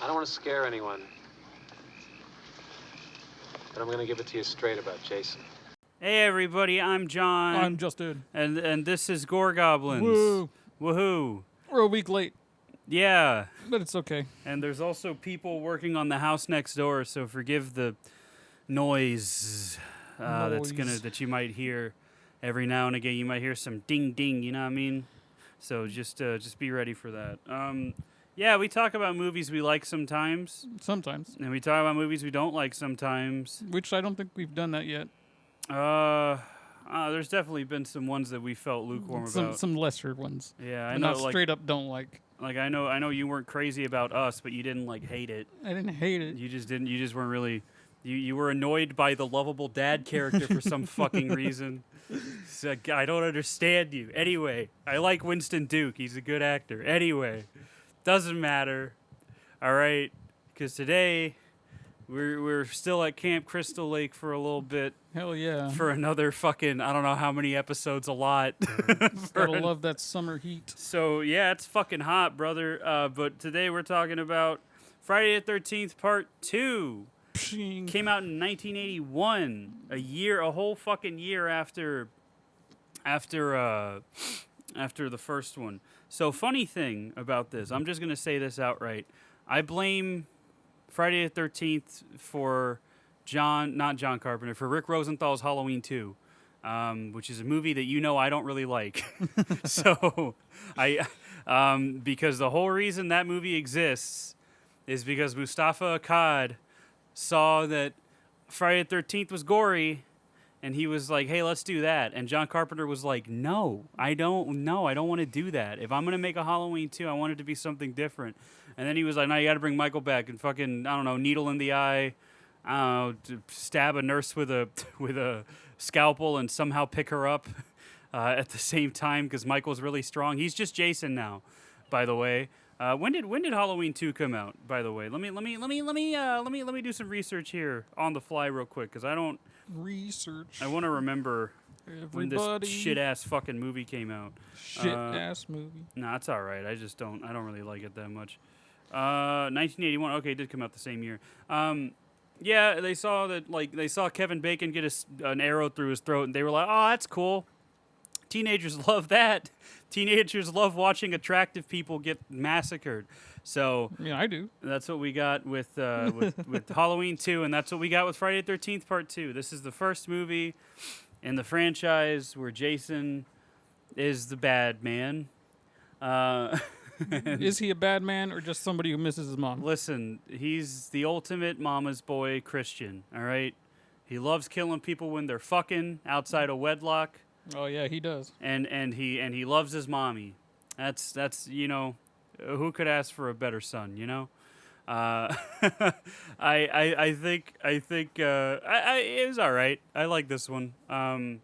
I don't want to scare anyone, but I'm going to give it to you straight about Jason. Hey everybody, I'm John. I'm Justin. And this is Gore Goblins. Woo. Woohoo. We're a week late, Yeah. but it's okay. And there's also people working on the house next door, so forgive the noise that you might hear every now and again. You might hear some ding ding, you know what I mean? So just be ready for that. Yeah, we talk about movies we like sometimes, Sometimes. and we talk about movies we don't like sometimes. Which I don't think we've done that yet. There's definitely been some ones that we felt lukewarm about. Some lesser ones. Yeah, I But know. not straight up don't like. Like I know you weren't crazy about Us, but you didn't like hate it. I didn't hate it. You just didn't. You just weren't really. You were annoyed by the lovable dad character for some fucking reason. So, I don't understand you. Anyway, I like Winston Duke. He's a good actor. Anyway, doesn't matter. All right, because today we're still at Camp Crystal Lake for a little bit. Hell yeah. For another fucking I don't know how many episodes. A lot. Gotta love that summer heat. So yeah, it's fucking hot, brother. But today we're talking about Friday the 13th Part 2. Pshing. Came out in 1981, a whole fucking year after the first one. So funny thing about this, I'm just gonna say this outright. I blame Friday the 13th for not John Carpenter, for Rick Rosenthal's Halloween 2, which is a movie that I don't really like. So because the whole reason that movie exists is because Mustafa Akkad saw that Friday the 13th was gory, and he was like, hey, let's do that. And John Carpenter was like, no, I don't want to do that. If I'm going to make a Halloween 2, I want it to be something different. And then he was like, no, you got to bring Michael back and fucking, I don't know, needle in the eye, I don't know, to stab a nurse with a scalpel and somehow pick her up at the same time because Michael's really strong. He's just Jason now, by the way. When did Halloween 2 come out? By the way, let me do some research here on the fly real quick because I want to remember when this shit ass fucking movie came out. Shit ass movie. Nah, it's all right. I don't really like it that much. 1981. Okay, it did come out the same year. Yeah, they saw Kevin Bacon get an arrow through his throat, and they were like, oh, that's cool. Teenagers love that. Teenagers love watching attractive people get massacred. So yeah, I do. That's what we got with Halloween 2, and that's what we got with Friday the 13th Part 2. This is the first movie in the franchise where Jason is the bad man. Is he a bad man or just somebody who misses his mom? Listen, he's the ultimate mama's boy Christian, all right? He loves killing people when they're fucking outside of wedlock. Oh yeah, he does. And he loves his mommy. That's who could ask for a better son, you know? I think it was all right. I like this one. I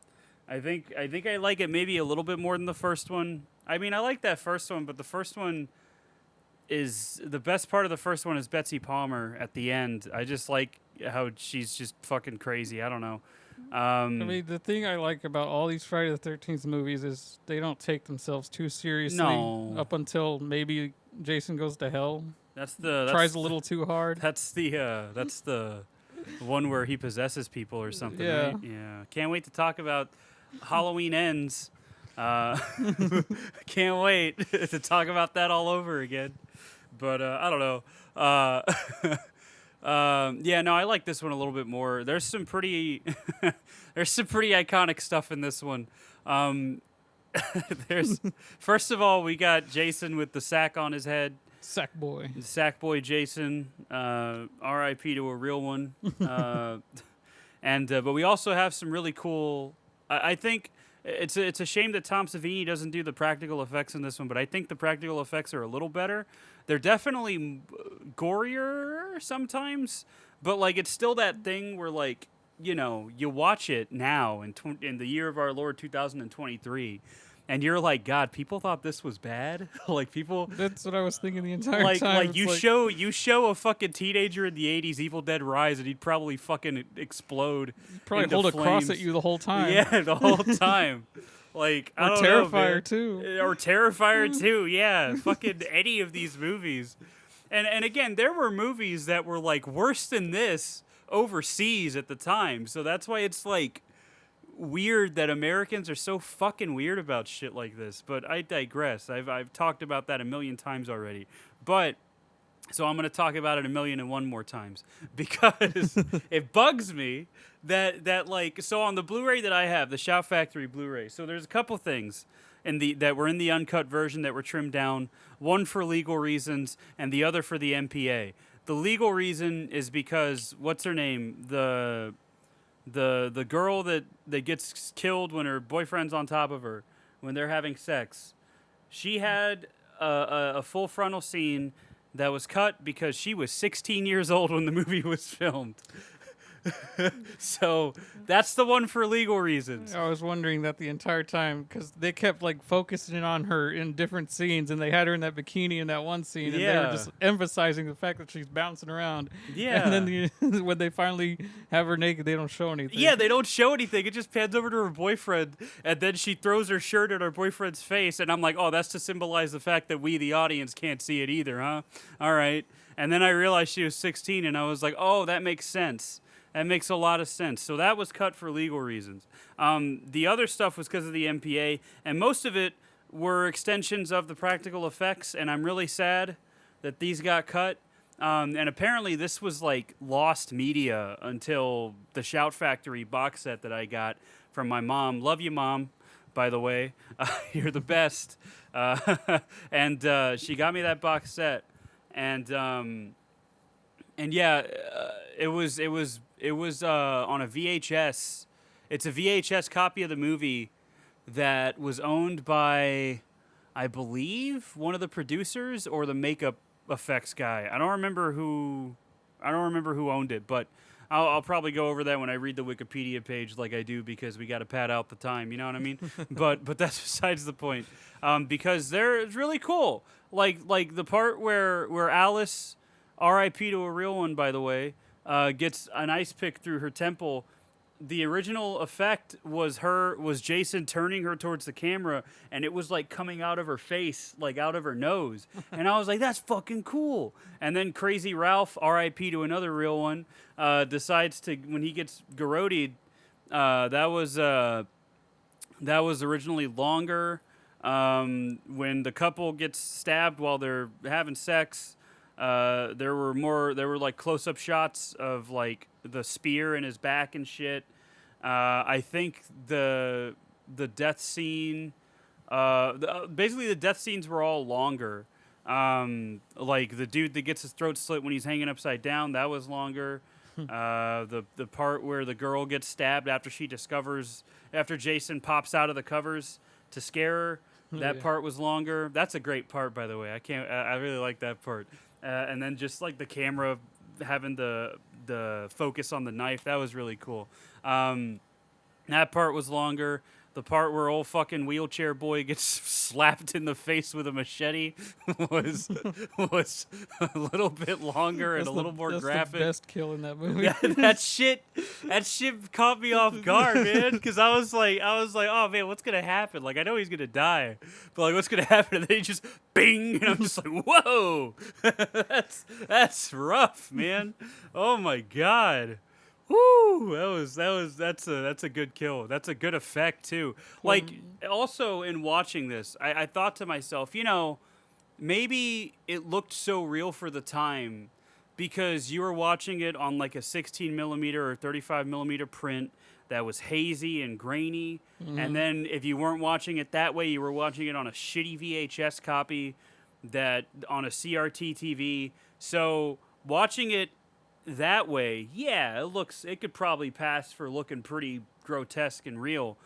think I like it maybe a little bit more than the first one. I mean, I like that first one, but the first one is the best part of the first one is Betsy Palmer at the end. I just like how she's just fucking crazy. I don't know. I mean, the thing I like about all these Friday the 13th movies is they don't take themselves too seriously. No. Up until maybe Jason Goes to Hell. Tries a little too hard. That's the one where he possesses people or something. Yeah. Right? Yeah. Can't wait to talk about Halloween Ends. Can't wait to talk about that all over again. But I don't know. Yeah, no, I like this one a little bit more. There's some pretty iconic stuff in this one. First of all, we got Jason with the sack on his head. Sackboy Jason. R.I.P. to a real one. But we also have some really cool. I think it's a shame that Tom Savini doesn't do the practical effects in this one, but I think the practical effects are a little better. They're definitely gorier sometimes, but like it's still that thing where like you watch it now in the year of our Lord 2023. And you're like, God, people thought this was bad. Like people. That's what I was thinking the entire time. Like you show a fucking teenager in the '80s Evil Dead Rise, and he'd probably fucking explode. He'd probably hold flames. A cross at you the whole time. Yeah, the whole time. Like I don't know, Terrifier man. too. Or Terrifier too. Yeah, fucking any of these movies. And again, there were movies that were like worse than this overseas at the time. So that's why it's like weird that Americans are so fucking weird about shit like this. But I digress. I've talked about that a million times already. But so I'm going to talk about it 1,000,001 more times because it bugs me that like so on the Blu-ray that I have, the Shout Factory Blu-ray. So there's a couple things that were in the uncut version that were trimmed down, one for legal reasons and the other for the MPA. The legal reason is because what's her name? The girl that gets killed when her boyfriend's on top of her when they're having sex. She had a full frontal scene that was cut because she was 16 years old when the movie was filmed. So that's the one for legal reasons. I was wondering that the entire time because they kept like focusing on her in different scenes, and they had her in that bikini in that one scene, and they were just emphasizing the fact that she's bouncing around. Yeah. And then when they finally have her naked, they don't show anything. Yeah, they don't show anything. It just pans over to her boyfriend, and then she throws her shirt at her boyfriend's face, and I'm like, oh, that's to symbolize the fact that we, the audience, can't see it either, huh? All right. And then I realized she was 16, and I was like, oh, that makes sense. That makes a lot of sense. So that was cut for legal reasons. The other stuff was because of the MPA, and most of it were extensions of the practical effects, and I'm really sad that these got cut. And apparently this was like lost media until the Shout Factory box set that I got from my mom. Love you, Mom, by the way. You're the best. And she got me that box set. And yeah, it was on a VHS. It's a VHS copy of the movie that was owned by, I believe, one of the producers or the makeup effects guy. I don't remember who owned it, but I'll probably go over that when I read the Wikipedia page, like I do, because we got to pad out the time. You know what I mean? but that's besides the point. Because it's really cool. Like the part where Alice, R.I.P. to a real one, by the way, gets an ice pick through her temple. The original effect was Jason turning her towards the camera, and it was like coming out of her face, like out of her nose. And I was like, that's fucking cool. And then Crazy Ralph, R.I.P. to another real one, decides to, when he gets garroted, that was originally longer. When the couple gets stabbed while they're having sex, there were like close-up shots of like the spear in his back and shit. I think the death scene, basically the death scenes were all longer. Like the dude that gets his throat slit when he's hanging upside down, that was longer. The part where the girl gets stabbed after Jason pops out of the covers to scare her, that part was longer. That's a great part, by the way. I really like that part. And then just like the camera having the focus on the knife, that was really cool. That part was longer. The part where old fucking wheelchair boy gets slapped in the face with a machete was a little bit longer and a little more graphic. That's the best kill in that movie. that shit caught me off guard, man. Because I was like, oh man, what's gonna happen? Like, I know he's gonna die, but like, what's gonna happen? And then he just bing, and I'm just like, whoa, that's rough, man. Oh my god. Woo! That's a good kill. That's a good effect too. Like, also in watching this, I thought to myself, maybe it looked so real for the time because you were watching it on like a 16 millimeter or 35 millimeter print that was hazy and grainy. And then if you weren't watching it that way, you were watching it on a shitty VHS copy that on a CRT TV. So watching it that way, yeah, it could probably pass for looking pretty grotesque and real.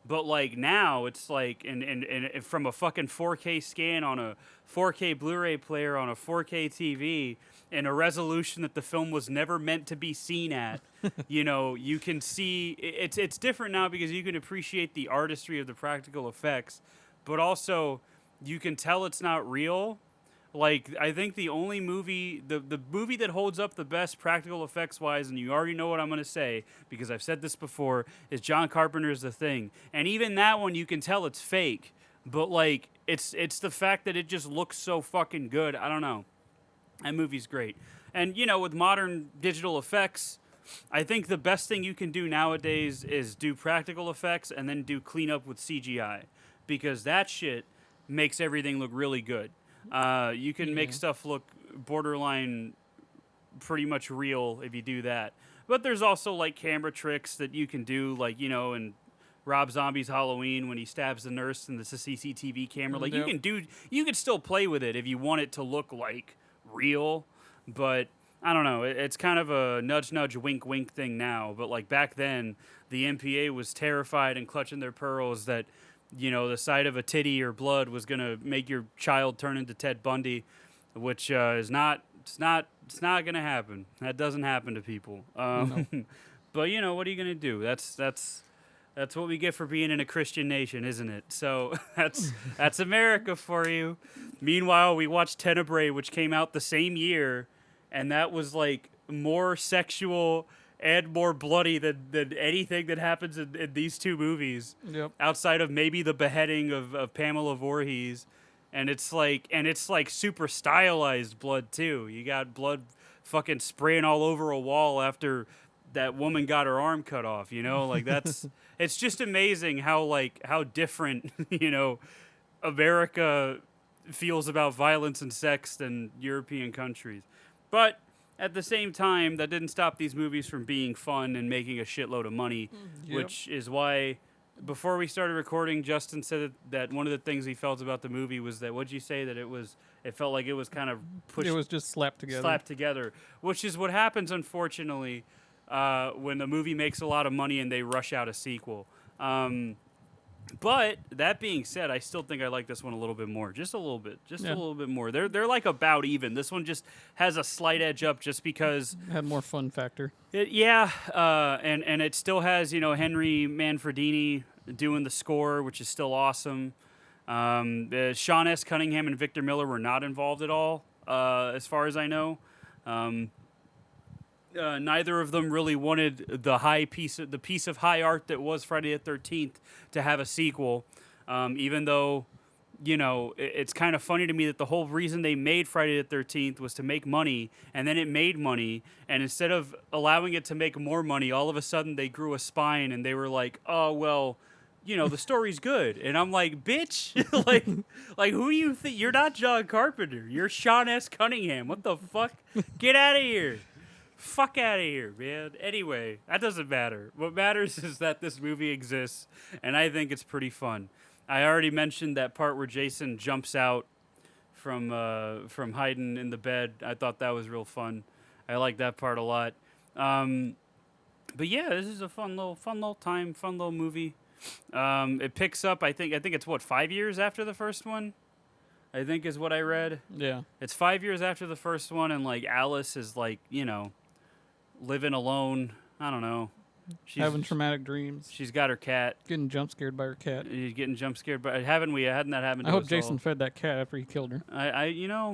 But like now it's like and from a fucking 4K scan on a 4K Blu-ray player on a 4K TV in a resolution that the film was never meant to be seen at, you can see it's different now because you can appreciate the artistry of the practical effects, but also you can tell it's not real. Like, I think the only movie, the movie that holds up the best practical effects-wise, and you already know what I'm going to say, because I've said this before, is John Carpenter's The Thing. And even that one, you can tell it's fake. But, like, it's the fact that it just looks so fucking good. I don't know. That movie's great. And, with modern digital effects, I think the best thing you can do nowadays is do practical effects and then do cleanup with CGI. Because that shit makes everything look really good. You can make stuff look borderline pretty much real if you do that. But there's also, like, camera tricks that you can do, like, in Rob Zombie's Halloween when he stabs the nurse and the CCTV camera. Like, you can still play with it if you want it to look like real, but I don't know. It's kind of a nudge, nudge, wink, wink thing now. But like back then, the MPA was terrified and clutching their pearls that, the sight of a titty or blood was gonna make your child turn into Ted Bundy, which is not. It's not gonna happen. That doesn't happen to people. No. But what are you gonna do? That's what we get for being in a Christian nation, isn't it? So that's America for you. Meanwhile, we watched Tenebrae, which came out the same year, and that was like more sexual and more bloody than anything that happens in these two movies. Yep. Outside of maybe the beheading of Pamela Voorhees. And it's like super stylized blood too. You got blood fucking spraying all over a wall after that woman got her arm cut off, like that's it's just amazing how different, America feels about violence and sex than European countries. But at the same time, that didn't stop these movies from being fun and making a shitload of money, which is why before we started recording, Justin said that one of the things he felt about the movie was that, what'd you say, that it felt like it was kind of pushed. It was just slapped together, which is what happens, unfortunately, when a movie makes a lot of money and they rush out a sequel. But that being said, I still think I like this one a little bit more, just a little bit more. They're like about even. This one just has a slight edge up, just because it had more fun factor. And it still has Henry Manfredini doing the score, which is still awesome. Sean S. Cunningham and Victor Miller were not involved at all, as far as I know. Neither of them really wanted the piece of high art that was Friday the 13th to have a sequel, even though, it's kind of funny to me that the whole reason they made Friday the 13th was to make money, and then it made money, and instead of allowing it to make more money, all of a sudden they grew a spine, and they were like, oh, well, the story's good. And I'm like, bitch, like who do you think? You're not John Carpenter. You're Sean S. Cunningham. What the fuck? Get out of here. Fuck out of here, man. Anyway, that doesn't matter. What matters is that this movie exists, and I think it's pretty fun. I already mentioned that part where Jason jumps out from hiding in the bed. I thought that was real fun. I like that part a lot. But yeah, this is a fun little time, fun little movie. It picks up. I think it's 5 years after the first one, I think is what I read. Yeah, it's 5 years after the first one, and like Alice is like living alone. I don't know. She's having traumatic dreams. She's got her cat. Getting jump scared by her cat. He's getting jump scared by. Hadn't that happened to I hope us Jason all? fed that cat after he killed her.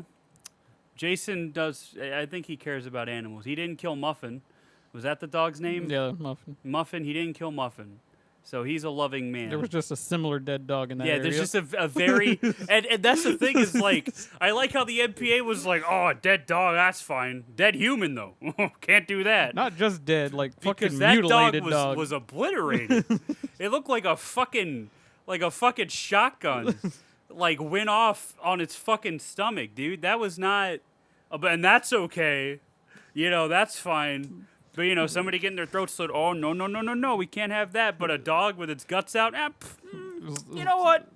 Jason does. I think he cares about animals. He didn't kill Muffin. Was that the dog's name? Yeah, Muffin. Muffin. He didn't kill Muffin. So he's a loving man. There was just a similar dead dog in that area. Yeah, there's just a very... and that's the thing is, like, I like how the MPA was like, oh, a dead dog, that's fine. Dead human, though. Can't do that. Not just dead, like fucking because that mutilated dog was obliterated. It looked like a fucking shotgun, like, went off on its fucking stomach, dude. That was not... And that's okay. That's fine. But, somebody getting their throat slit, oh, no, we can't have that. But a dog with its guts out, you know what?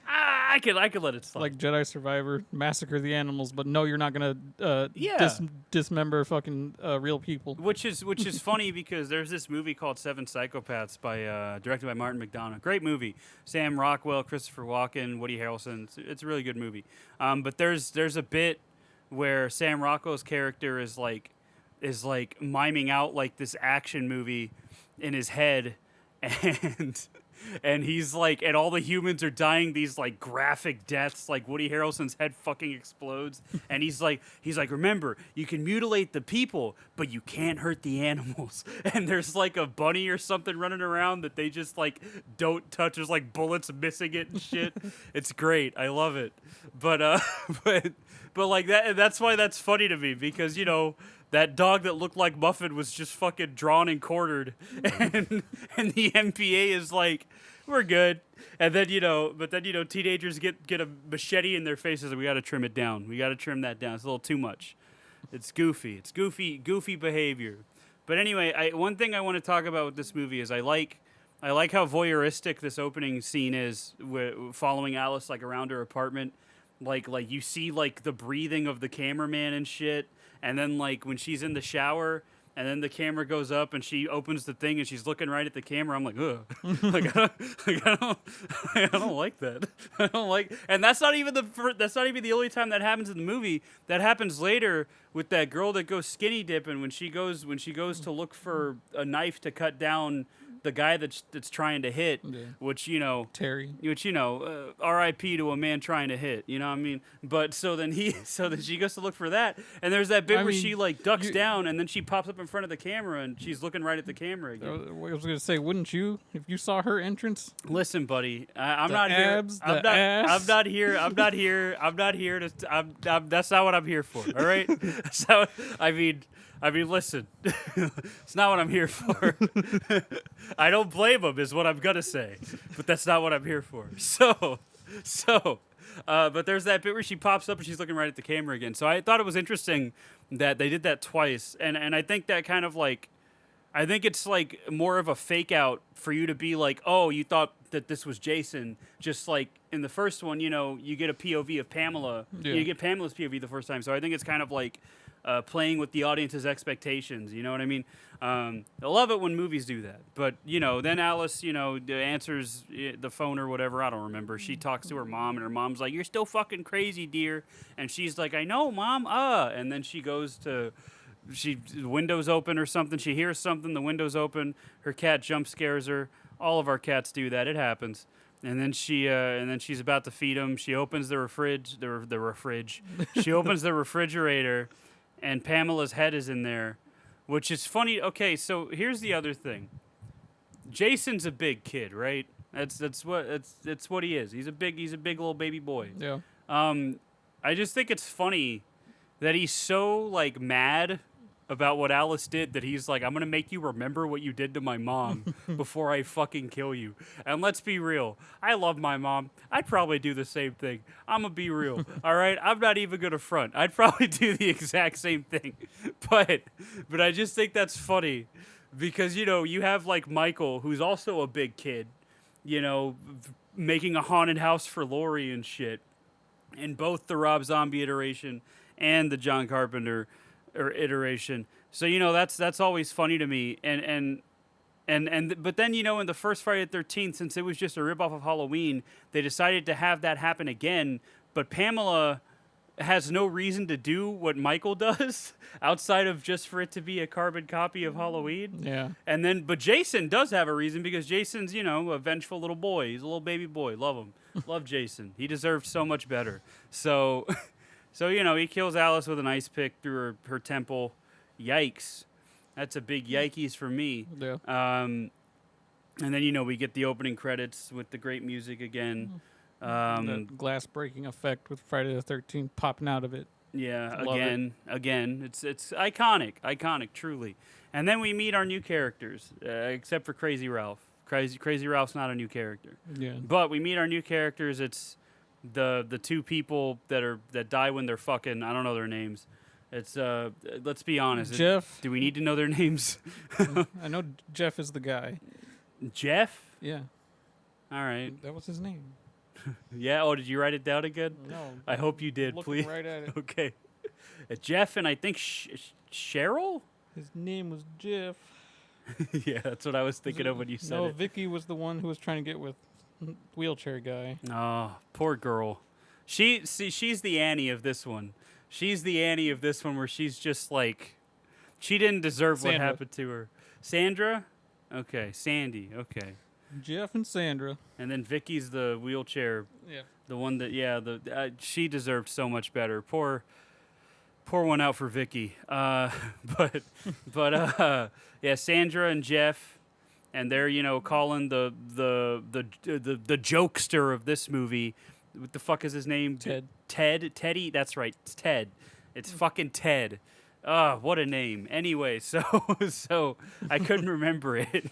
I could let it slide. Like Jedi Survivor, massacre the animals, but no, you're not going to dismember fucking real people. Which is funny because there's this movie called Seven Psychopaths directed by Martin McDonagh. Great movie. Sam Rockwell, Christopher Walken, Woody Harrelson. It's a really good movie. But there's a bit where Sam Rockwell's character is miming out like this action movie in his head, and he's like, and all the humans are dying these like graphic deaths, like Woody Harrelson's head fucking explodes, and he's like, remember, you can mutilate the people, but you can't hurt the animals. And there's like a bunny or something running around that they just like don't touch. There's like bullets missing it and shit. It's great. I love it. But But like that's why that's funny to me because that dog that looked like Muffin was just fucking drawn and quartered, and the MPA is like, we're good. And then teenagers get a machete in their faces and we got to trim it down. We got to trim that down. It's a little too much. It's goofy. It's goofy behavior. But anyway, one thing I want to talk about with this movie is I like how voyeuristic this opening scene is, following Alice like around her apartment. Like you see like the breathing of the cameraman and shit, and then like when she's in the shower, and then the camera goes up and she opens the thing and she's looking right at the camera. I'm like, ugh, I don't like that. I don't like, and that's not even the only time that happens in the movie. That happens later with that girl that goes skinny dipping when she goes to look for a knife to cut down the guy that's trying to hit, which Terry, R.I.P. to a man trying to hit, you know what I mean? But so then she goes to look for that, and there's that bit where she like ducks down, and then she pops up in front of the camera, and she's looking right at the camera again. I was gonna say, wouldn't you if you saw her entrence? Listen, buddy, I'm the not abs, here. the ass. I'm not here. I'm not here to. That's not what I'm here for. All right. So I mean, listen, it's not what I'm here for. I don't blame him, is what I'm gonna say, but that's not what I'm here for. But there's that bit where she pops up and she's looking right at the camera again. So I thought it was interesting that they did that twice, and I think that kind of like, I think it's like more of a fake out for you to be like, oh, you thought that this was Jason. Just like in the first one, you get a POV of Pamela. Yeah. You get Pamela's POV the first time. So I think it's kind of like playing with the audience's expectations. You know what I mean? I love it when movies do that. But, then Alice, answers the phone or whatever. I don't remember. She talks to her mom, and her mom's like, you're still fucking crazy, dear. And she's like, I know, Mom. And then she goes to... windows open or something. She hears something. The window's open. Her cat jump scares her. All of our cats do that. It happens. And then she's about to feed him. She opens the fridge. She opens the refrigerator, and Pamela's head is in there, which is funny. Okay, so here's the other thing. Jason's a big kid, right? That's what he is. He's a big little baby boy. Yeah. I just think it's funny that he's so like mad about what Alice did that he's like, I'm gonna make you remember what you did to my mom before I fucking kill you. And let's be real, I love my mom. I'd probably do the same thing. I'm gonna be real, all right? I'm not even gonna front. I'd probably do the exact same thing. But I just think that's funny because, you have like Michael, who's also a big kid, making a haunted house for Laurie and shit. In both the Rob Zombie iteration and the John Carpenter iteration. So, that's always funny to me. But then, in the first Friday the 13th, since it was just a ripoff of Halloween, they decided to have that happen again. But Pamela has no reason to do what Michael does outside of just for it to be a carbon copy of Halloween. Yeah. But Jason does have a reason because Jason's, a vengeful little boy. He's a little baby boy. Love him. Love Jason. He deserves so much better. So, he kills Alice with an ice pick through her temple. Yikes. That's a big yikes for me. Yeah. And then, we get the opening credits with the great music again. The glass breaking effect with Friday the 13th popping out of it. Yeah, Love again. It's iconic, truly. And then we meet our new characters, except for Crazy Ralph. Crazy Ralph's not a new character. Yeah. But we meet our new characters. It's the two people that die when they're fucking. I don't know their names. It's let's be honest. Jeff. Do we need to know their names? I know Jeff is the guy. Jeff? Yeah. All right. That was his name. Yeah. Oh, did you write it down again? No. I hope you did. Looking Please. right at it. Okay. Jeff and I think Cheryl. His name was Jeff. Yeah, that's what I was thinking of when you said no, it. Vicky was the one who was trying to get with wheelchair guy. Oh, poor girl. She's the Annie of this one. She's the Annie of this one where she's just like, she didn't deserve what happened to her. Sandra? Okay. Sandy. Okay. Jeff and Sandra. And then Vicky's the wheelchair. Yeah. The one that, she deserved so much better. Pour one out for Vicky. But Sandra and Jeff, and they're, calling the jokester of this movie, what the fuck is his name? Teddy. That's right, it's Ted. It's fucking Ted. What a name. Anyway, so I couldn't remember it,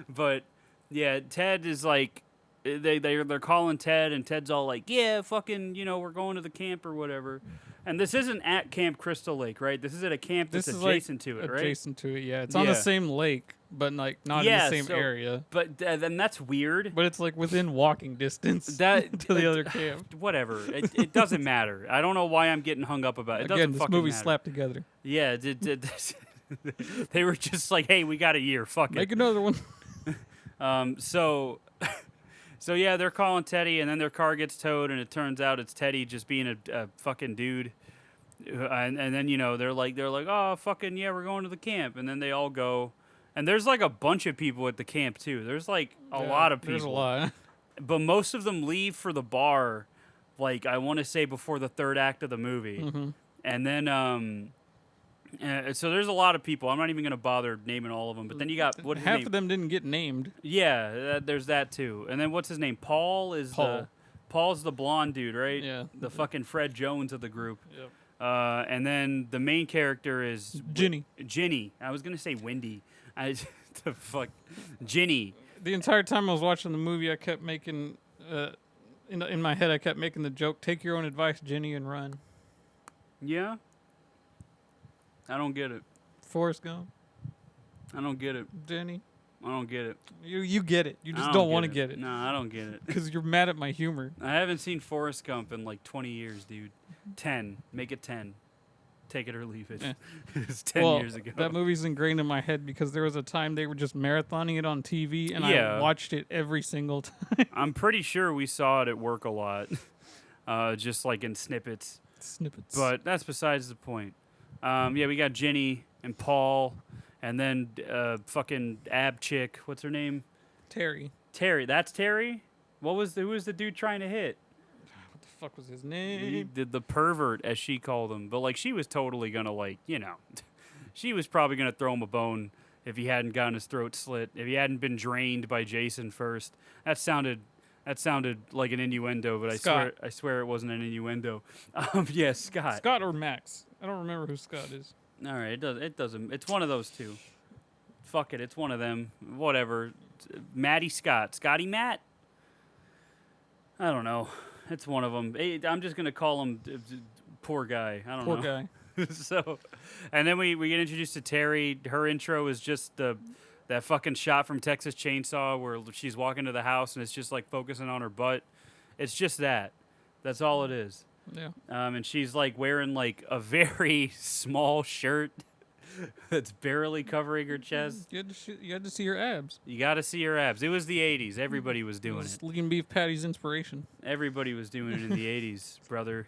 but yeah, Ted is like they're calling Ted, and Ted's all like, yeah, fucking, we're going to the camp or whatever. And this isn't at Camp Crystal Lake, right? This is at a camp that's adjacent to it, right? Adjacent to it, yeah. It's on the same lake, but like not in the same area. But then that's weird. But it's like within walking distance to the other camp. Whatever. It doesn't matter. I don't know why I'm getting hung up about it. Again, this movie slapped together. Yeah, they were just like, hey, we got a year. Fuck it. Make another one. So yeah, they're calling Teddy, and then their car gets towed, and it turns out it's Teddy just being a fucking dude. And then they're like, oh fucking yeah, we're going to the camp, and then they all go, and there's like a bunch of people at the camp too. There's like a lot of people. There's a lot, but most of them leave for the bar, like I want to say before the third act of the movie, and then so there's a lot of people. I'm not even gonna bother naming all of them. But then you got half of them didn't get named. Yeah, there's that too. And then what's his name? Paul's the blonde dude, right? Yeah. The fucking Fred Jones of the group. Yep. And then the main character is Ginny. Ginny. I was gonna say Wendy. The fuck, Ginny. The entire time I was watching the movie, I kept making in my head. I kept making the joke: "Take your own advice, Ginny, and run." Yeah. I don't get it. Forrest Gump. I don't get it. Ginny. I don't get it. You get it. You just don't want to get it. No, I don't get it. Because you're mad at my humor. I haven't seen Forrest Gump in like 20 years, dude. 10. Make it 10. Take it or leave it. Yeah. It's 10 years ago. That movie's ingrained in my head because there was a time they were just marathoning it on TV, and I watched it every single time. I'm pretty sure we saw it at work a lot, just like in snippets. But that's besides the point. Yeah, we got Ginny and Paul, and then fucking ab chick. What's her name? Terry. Terry. That's Terry? Who was the dude trying to hit? What the fuck was his name? The pervert, as she called him. But like, she was totally gonna she was probably gonna throw him a bone if he hadn't gotten his throat slit, if he hadn't been drained by Jason first. That sounded like an innuendo, but I swear it wasn't an innuendo. Yeah, Scott. Scott or Max. I don't remember who Scott is. All right, it doesn't. It's one of those two. Fuck it, it's one of them. Whatever. Matty Scott. Scotty Matt? I don't know. It's one of them. I'm just going to call him poor guy. I don't know. Poor guy. So, and then we get introduced to Terry. Her intro is just that fucking shot from Texas Chainsaw where she's walking to the house and it's just like focusing on her butt. It's just that. That's all it is. Yeah. And she's like wearing like a very small shirt that's barely covering her chest. You had to see her abs. You got to see her abs. It was the 80s. Everybody was doing it. Lean beef patty's inspiration. Everybody was doing it in the 80s, brother.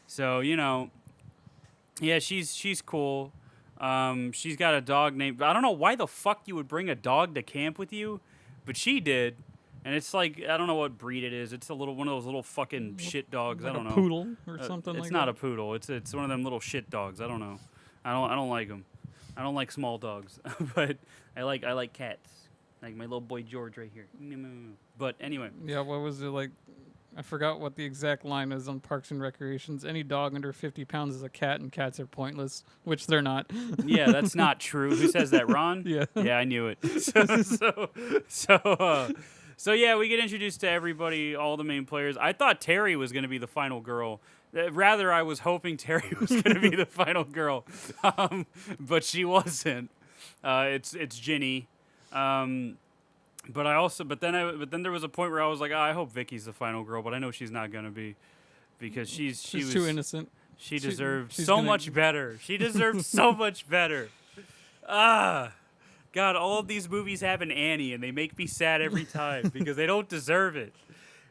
So, yeah, she's cool. She's got a dog named... I don't know why the fuck you would bring a dog to camp with you, but she did. And it's like, I don't know what breed it is. It's one of those little fucking shit dogs. Like I don't know. A poodle or something like that? It's not a poodle. It's one of them little shit dogs. I don't know. I don't like them. I don't like small dogs. But I like cats. Like my little boy George right here. But anyway. Yeah, what was it like? I forgot what the exact line is on Parks and Recreations. Any dog under 50 pounds is a cat, and cats are pointless, which they're not. Yeah, that's not true. Who says that, Ron? Yeah. Yeah, I knew it. So yeah, we get introduced to everybody, all the main players. I thought Terry was going to be the final girl. Rather, I was hoping Terry was going to be the final girl, but she wasn't. It's Ginny. But then there was a point where I was like, I hope Vicky's the final girl, but I know she's not gonna be, because she was too innocent. She deserved so much better. She deserved so much better. God, all of these movies have an Annie, and they make me sad every time because they don't deserve it.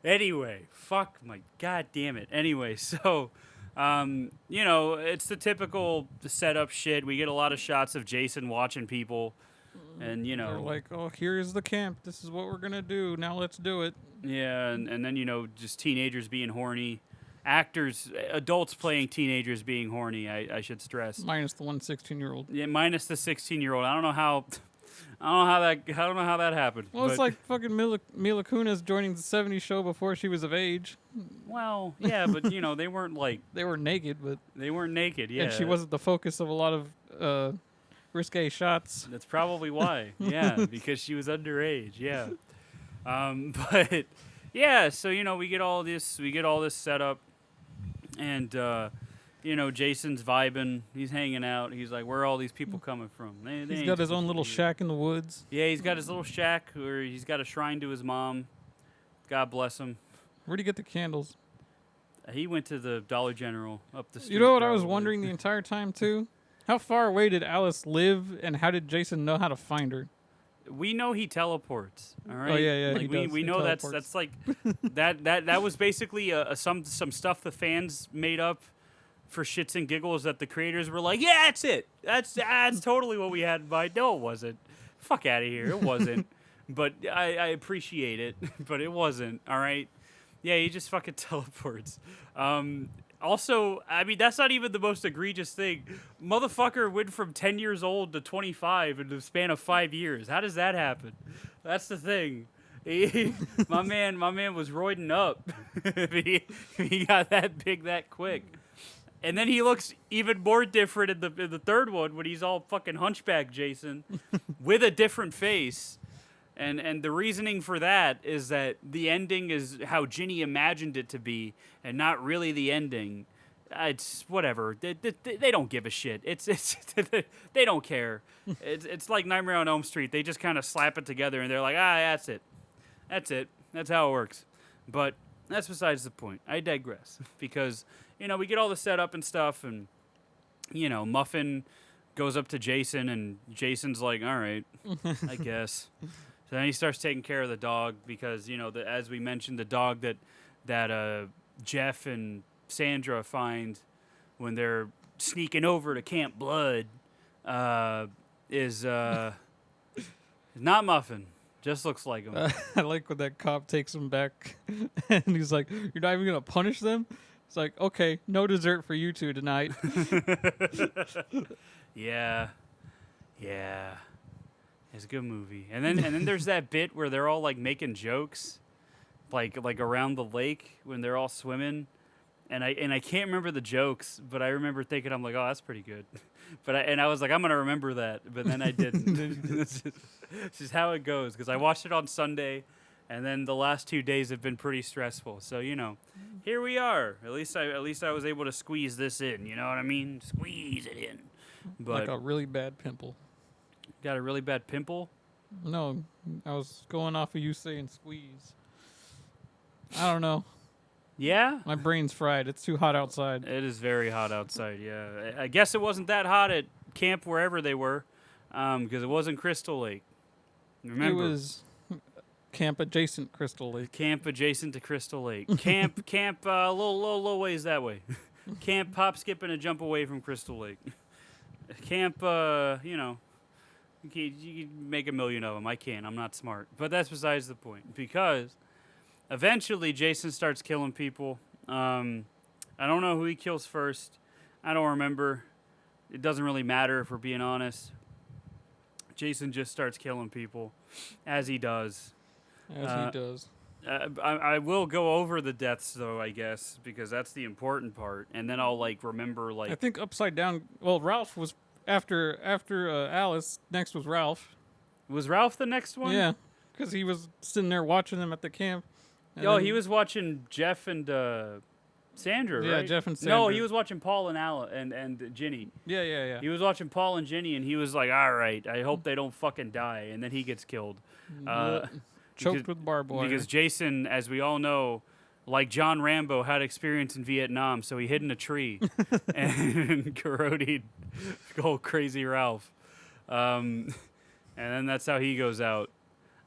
Anyway, fuck my god damn it. Anyway, so it's the typical setup shit. We get a lot of shots of Jason watching people. And they're like, oh, here's the camp. This is what we're gonna do. Now let's do it. Yeah, and then just teenagers being horny, adults playing teenagers being horny. I should stress. Minus the 16-year-old. Yeah, minus the 16-year-old. I don't know how. I don't know how that happened. Well, it's but- like fucking Mila Kunis joining the '70s show before she was of age. Well, yeah, but they weren't like They were naked, but they weren't naked. Yeah, and she wasn't the focus of a lot of risque shots. That's probably why. Yeah, because she was underage. Yeah. But yeah, so we get all this set up, and Jason's vibing. He's hanging out. He's like, "Where are all these people coming from?" They He's ain't got his supposed own to little be here." shack in the woods. Yeah, he's got his little shack where he's got a shrine to his mom. God bless him. Where'd he get the candles? He went to the Dollar General up the street. You know what I was probably. wondering the entire time too? How far away did Alice live, and how did Jason know how to find her? We know he teleports. All right. Oh, yeah, Like he we does. we He know teleports. that's like that was basically some stuff the fans made up for shits and giggles that the creators were like, yeah, that's it. That's totally what we had in mind. No, it wasn't. Fuck out of here. It wasn't. But I appreciate it. But it wasn't. All right. Yeah, he just fucking teleports. Also, I mean, that's not even the most egregious thing. Motherfucker went from 10 years old to 25 in the span of 5 years. How does that happen? That's the thing. My man was roiding up. he got that big that quick. And then he looks even more different in the third one when he's all fucking hunchback Jason with a different face. And the reasoning for that is that the ending is how Ginny imagined it to be, and not really the ending. It's whatever. They don't give a shit. It's they don't care. It's like Nightmare on Elm Street. They just kind of slap it together, and they're like, that's it. That's it. That's how it works. But that's besides the point. I digress because we get all the setup and stuff, and Muffin goes up to Jason, and Jason's like, all right, I guess. So then he starts taking care of the dog because, as we mentioned, the dog that Jeff and Sandra find when they're sneaking over to Camp Blood is not Muffin. Just looks like him. I like when that cop takes him back, and he's like, "You're not even gonna punish them." It's like, okay, no dessert for you two tonight. Yeah. It's a good movie. And then there's that bit where they're all like making jokes, like around the lake when they're all swimming. And I can't remember the jokes, but I remember thinking, I'm like, oh, that's pretty good. But I was like, I'm gonna remember that, but then I didn't. It's just how it goes because I watched it on Sunday, and then the last 2 days have been pretty stressful. So here we are. At least I was able to squeeze this in. You know what I mean? Squeeze it in. But Like a really bad pimple. got a really bad pimple. No, I was going off of you saying squeeze. I don't know. Yeah. My brain's fried. It's too hot outside. It is very hot outside, yeah. I guess it wasn't that hot at camp wherever they were, because it wasn't Crystal Lake. Remember, It was camp adjacent Crystal Lake. camp adjacent to Crystal Lake. Camp, a little ways that way. Camp, hop, skip, and a jump away from Crystal Lake. Camp, you can make a million of them. I can't. I'm not smart. But that's besides the point, because eventually Jason starts killing people. I don't know who he kills first. I don't remember. It doesn't really matter if we're being honest. Jason just starts killing people, as he does. As he does. I will go over the deaths, though, I guess, because that's the important part. And then I'll, remember, I think upside down. Well, Ralph was after Alice. Next was Ralph. Was Ralph the next one? Yeah, because he was sitting there watching them at the camp. and Oh, then- he was watching Jeff and Sandra, Yeah, right? Jeff and No, Sandra. he was watching Paul and and Ginny. Yeah. He was watching Paul and Ginny, and he was like, all right, I hope they don't fucking die. And then he gets killed. Choked because- with barbed wire. Because Jason, as we all know, like John Rambo, had experience in Vietnam, so he hid in a tree and corroded old crazy Ralph. And then that's how he goes out.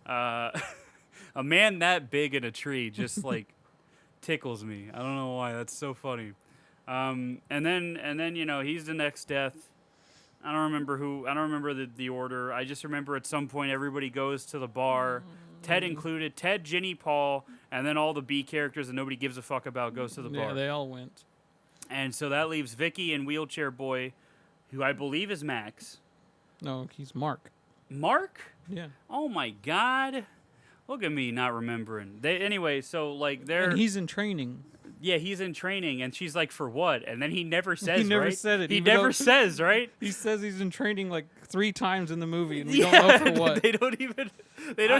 A man that big in a tree just tickles me. I don't know why. That's so funny. And then he's the next death. I don't remember who. I don't remember the order. I just remember at some point everybody goes to the bar. Ted included. Ted, Ginny, Paul, and then all the B characters that nobody gives a fuck about goes to the Yeah, bar. they all went. And so that leaves Vicky and Wheelchair Boy, who I believe is Max. No, he's Mark. Mark? Yeah. Oh my God. Look at me not remembering. Anyway, so like they're... And he's in training. Yeah, he's in training, and she's like, for what? And then he never says, He never right? said it. He even never though says, right? He says he's in training like 3 times in the movie, and we don't know for what. They don't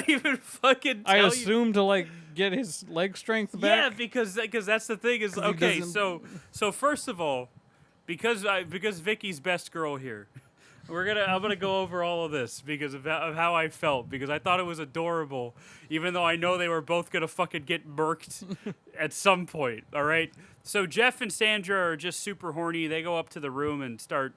even fucking tell I you. assume to like get his leg strength back. Yeah, because that's the thing is, okay, so first of all, because Vicky's best girl here, I'm gonna go over all of this because of how I felt, because I thought it was adorable, even though I know they were both gonna fucking get murked at some point. All right, so Jeff and Sandra are just super horny. They go up to the room and start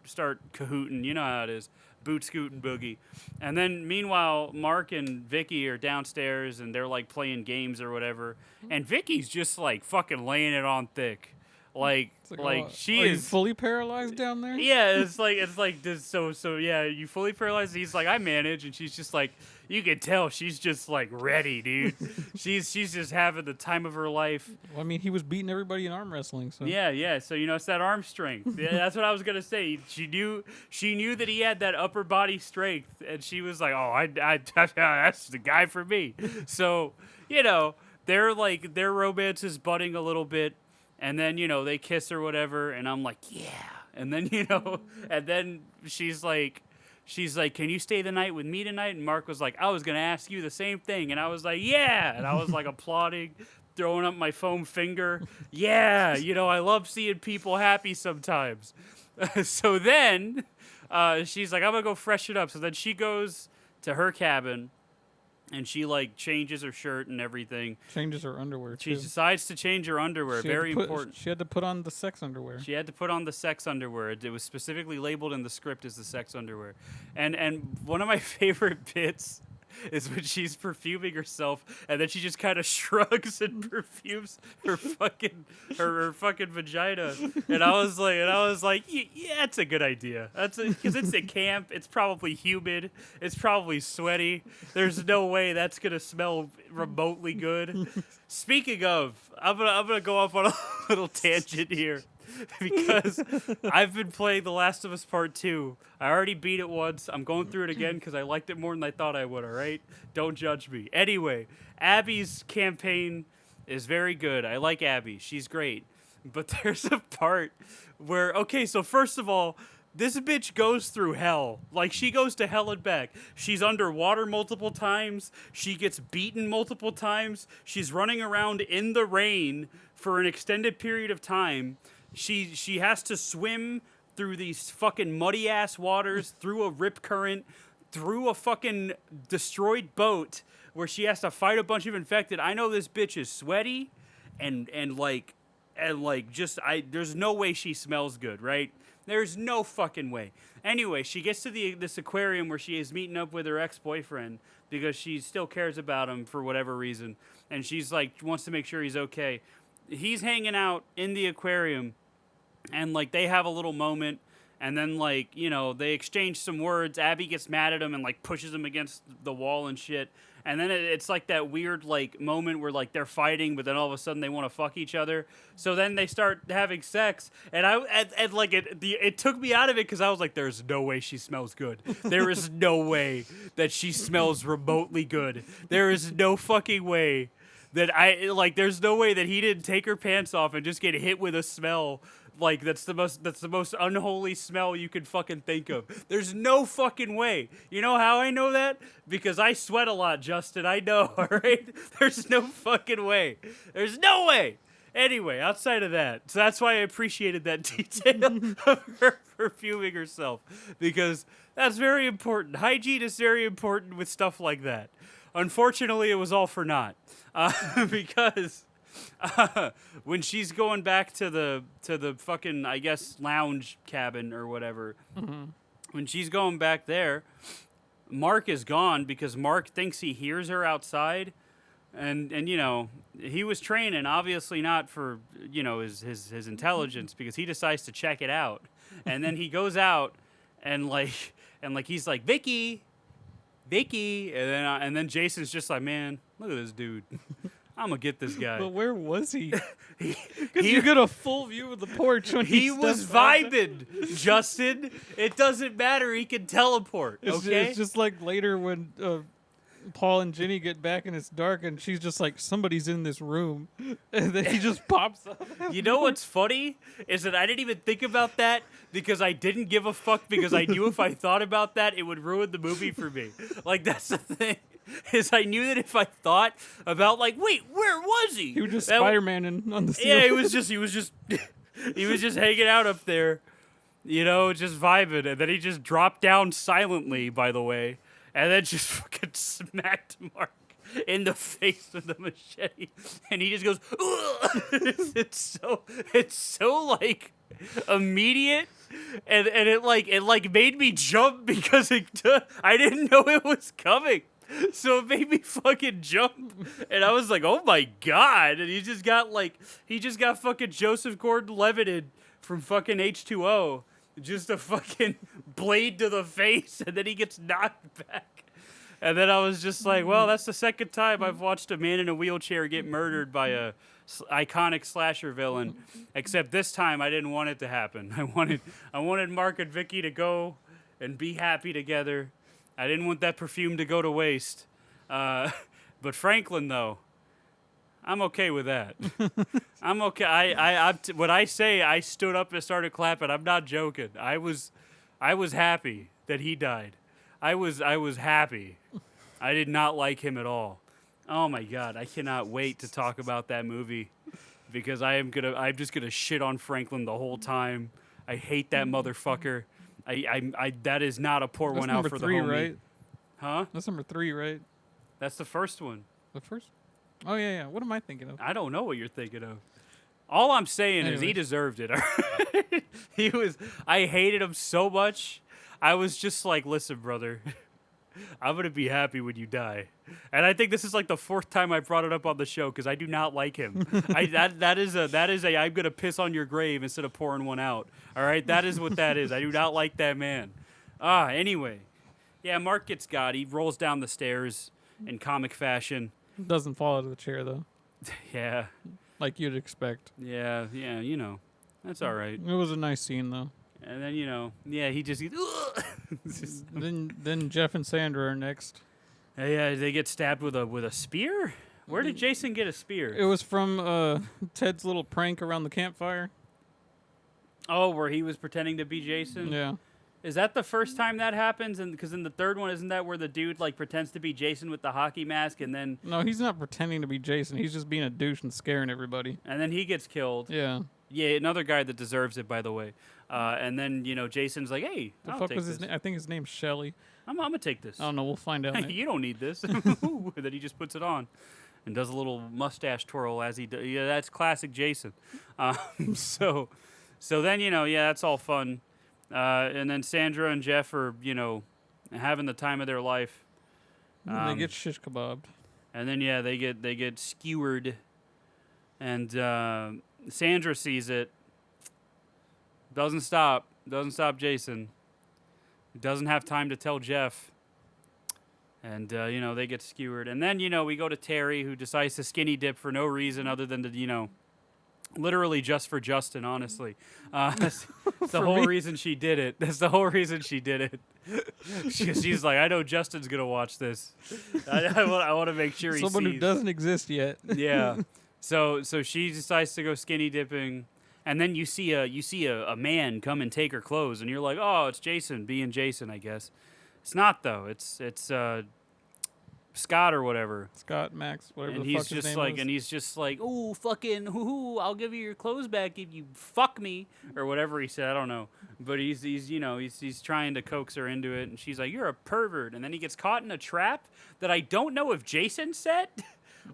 cahooting. You know how it is, boot scoot and boogie. And then meanwhile, Mark and Vicky are downstairs and they're like playing games or whatever, and Vicky's just like fucking laying it on thick. Like she are is you fully paralyzed down there? Yeah, it's like this. So yeah, you fully paralyzed. He's like, I manage, and she's just like, you can tell she's just like ready, dude. she's just having the time of her life. Well, I mean, he was beating everybody in arm wrestling. So Yeah. So it's that arm strength. Yeah, that's what I was gonna say. She knew that he had that upper body strength, and she was like, oh, I that's the guy for me. So their romance is budding a little bit. And then, they kiss or whatever, and I'm like, yeah. And then, and then she's like, can you stay the night with me tonight? And Mark was like, I was going to ask you the same thing. And I was like, yeah. And I was like applauding, throwing up my foam finger. Yeah, I love seeing people happy sometimes. So then she's like, I'm going to go freshen up. So then she goes to her cabin. And she, like, changes her shirt and everything. Changes her underwear, She too. decides to change her underwear. Very important. She had to put on the sex underwear. She had to put on the sex underwear. It was specifically labeled in the script as the sex underwear. And one of my favorite bits is when she's perfuming herself, and then she just kind of shrugs and perfumes her fucking vagina. And I was like, yeah, that's a good idea. Because it's at camp. It's probably humid. It's probably sweaty. There's no way that's gonna smell remotely good. Speaking of, I'm gonna go off on a little tangent here. Because I've been playing The Last of Us Part 2. I already beat it once. I'm going through it again because I liked it more than I thought I would, all right? Don't judge me. Anyway, Abby's campaign is very good. I like Abby. She's great. But there's a part where, okay, so first of all, this bitch goes through hell. Like, she goes to hell and back. She's underwater multiple times. She gets beaten multiple times. She's running around in the rain for an extended period of time. She has to swim through these fucking muddy ass waters, through a rip current, through a fucking destroyed boat where she has to fight a bunch of infected. I know this bitch is sweaty and there's no way she smells good, right? There's no fucking way. Anyway, she gets to this aquarium where she is meeting up with her ex-boyfriend because she still cares about him for whatever reason, and she's like wants to make sure he's okay. He's hanging out in the aquarium. And, like, they have a little moment, and then, like, they exchange some words. Abby gets mad at him and, like, pushes him against the wall and shit. And then it's, like, that weird, like, moment where, like, they're fighting, but then all of a sudden they want to fuck each other. So then they start having sex, and it took me out of it because I was like, there's no way she smells good. There is no way that she smells remotely good. There is no fucking way that there's no way that he didn't take her pants off and just get hit with a smell. Like, that's the most unholy smell you could fucking think of. There's no fucking way. You know how I know that? Because I sweat a lot, Justin. I know, all right? There's no fucking way. There's no way. Anyway, outside of that, so that's why I appreciated that detail of her perfuming herself. Because that's very important. Hygiene is very important with stuff like that. Unfortunately, it was all for naught. Because... when she's going back to the fucking, I guess, lounge cabin or whatever, when she's going back there, Mark is gone because Mark thinks he hears her outside, and he was training, obviously not for his intelligence, because he decides to check it out, and then he goes out and he's like, Vicky, and then Jason's just like, man, look at this dude. I'm gonna get this guy. But where was he? he You get a full view of the porch when he was steps out there. vibing, Justin. It doesn't matter. He can teleport. Okay. It's just like later when Paul and Ginny get back and it's dark and she's just like, somebody's in this room. And then he just pops up. You know what's funny is that I didn't even think about that because I didn't give a fuck because I knew if I thought about that, it would ruin the movie for me. Like, that's the thing. Is I knew that if I thought about, like, wait, where was he? He was just That- Spider-Man on the ceiling. Yeah, he was just hanging out up there, you know, just vibing, and then he just dropped down silently, by the way, and then just fucking smacked Mark in the face with the machete, and he just goes, ugh! it's so like immediate, and it made me jump because I didn't know it was coming. So it made me fucking jump, and I was like, "Oh my god!" And he just got fucking Joseph Gordon-Levitt from fucking H2O, just a fucking blade to the face, and then he gets knocked back. And then I was just like, "Well, that's the second time I've watched a man in a wheelchair get murdered by a iconic slasher villain, except this time I didn't want it to happen. I wanted Mark and Vicky to go and be happy together." I didn't want that perfume to go to waste. But Franklin, though, I'm okay with that. I'm okay. When I say I stood up and started clapping, I'm not joking. I was happy that he died. I was happy. I did not like him at all. Oh my God, I cannot wait to talk about that movie because I'm just gonna shit on Franklin the whole time. I hate that motherfucker. That is not a pour That's one out number for three, the homie. right? Huh? That's number 3, right? That's the first one. The first? Oh, yeah. What am I thinking of? I don't know what you're thinking of. All I'm saying is he Anyway. deserved it. I hated him so much. I was just like, listen, brother, I'm going to be happy when you die. And I think this is like the 4th time I brought it up on the show because I do not like him. That is a I'm going to piss on your grave instead of pouring one out. All right? That is what that is. I do not like that man. Anyway. Yeah, Mark gets got. He rolls down the stairs in comic fashion. Doesn't fall out of the chair, though. Yeah. Like you'd expect. Yeah, you know. That's all right. It was a nice scene, though. And then, you know, yeah, he just gets... Then Jeff and Sandra are next. Yeah, they get stabbed with a spear? Where did Jason get a spear? It was from Ted's little prank around the campfire. Oh, where he was pretending to be Jason? Yeah. Is that the first time that happens? And because in the third one, isn't that where the dude like pretends to be Jason with the hockey mask, and then No, he's not pretending to be Jason. He's just being a douche and scaring everybody. he gets killed? Yeah. Yeah, another guy that deserves it, by the way. And then Jason's like, "Hey, The I'll fuck take was this. his name? I think his name's Shelly. I'm gonna take this. I don't know. We'll find out. You don't need this." And then he just puts it on and does a little mustache twirl as he does. Yeah, that's classic Jason. So then that's all fun. And then Sandra and Jeff are having the time of their life. They get shish kebabbed. And then they get skewered, and Sandra sees it. Doesn't stop Jason. Doesn't have time to tell Jeff. And they get skewered, and then we go to Terry, who decides to skinny dip for no reason other than to literally just for Justin, honestly. That's the whole reason she did it. That's the whole reason she did it. She's like, I know Justin's gonna watch this. I want to make sure he sees. Someone who doesn't exist yet. Yeah. So she decides to go skinny dipping, and then you see a man come and take her clothes, and you're like, oh, it's Jason being Jason, I guess. It's not though. It's Scott or whatever. Scott, Max, whatever And the fuck his name was. he's just like, oh, fucking, I'll give you your clothes back if you fuck me, or whatever he said. I don't know, but he's trying to coax her into it, and she's like, you're a pervert, and then he gets caught in a trap that I don't know if Jason set,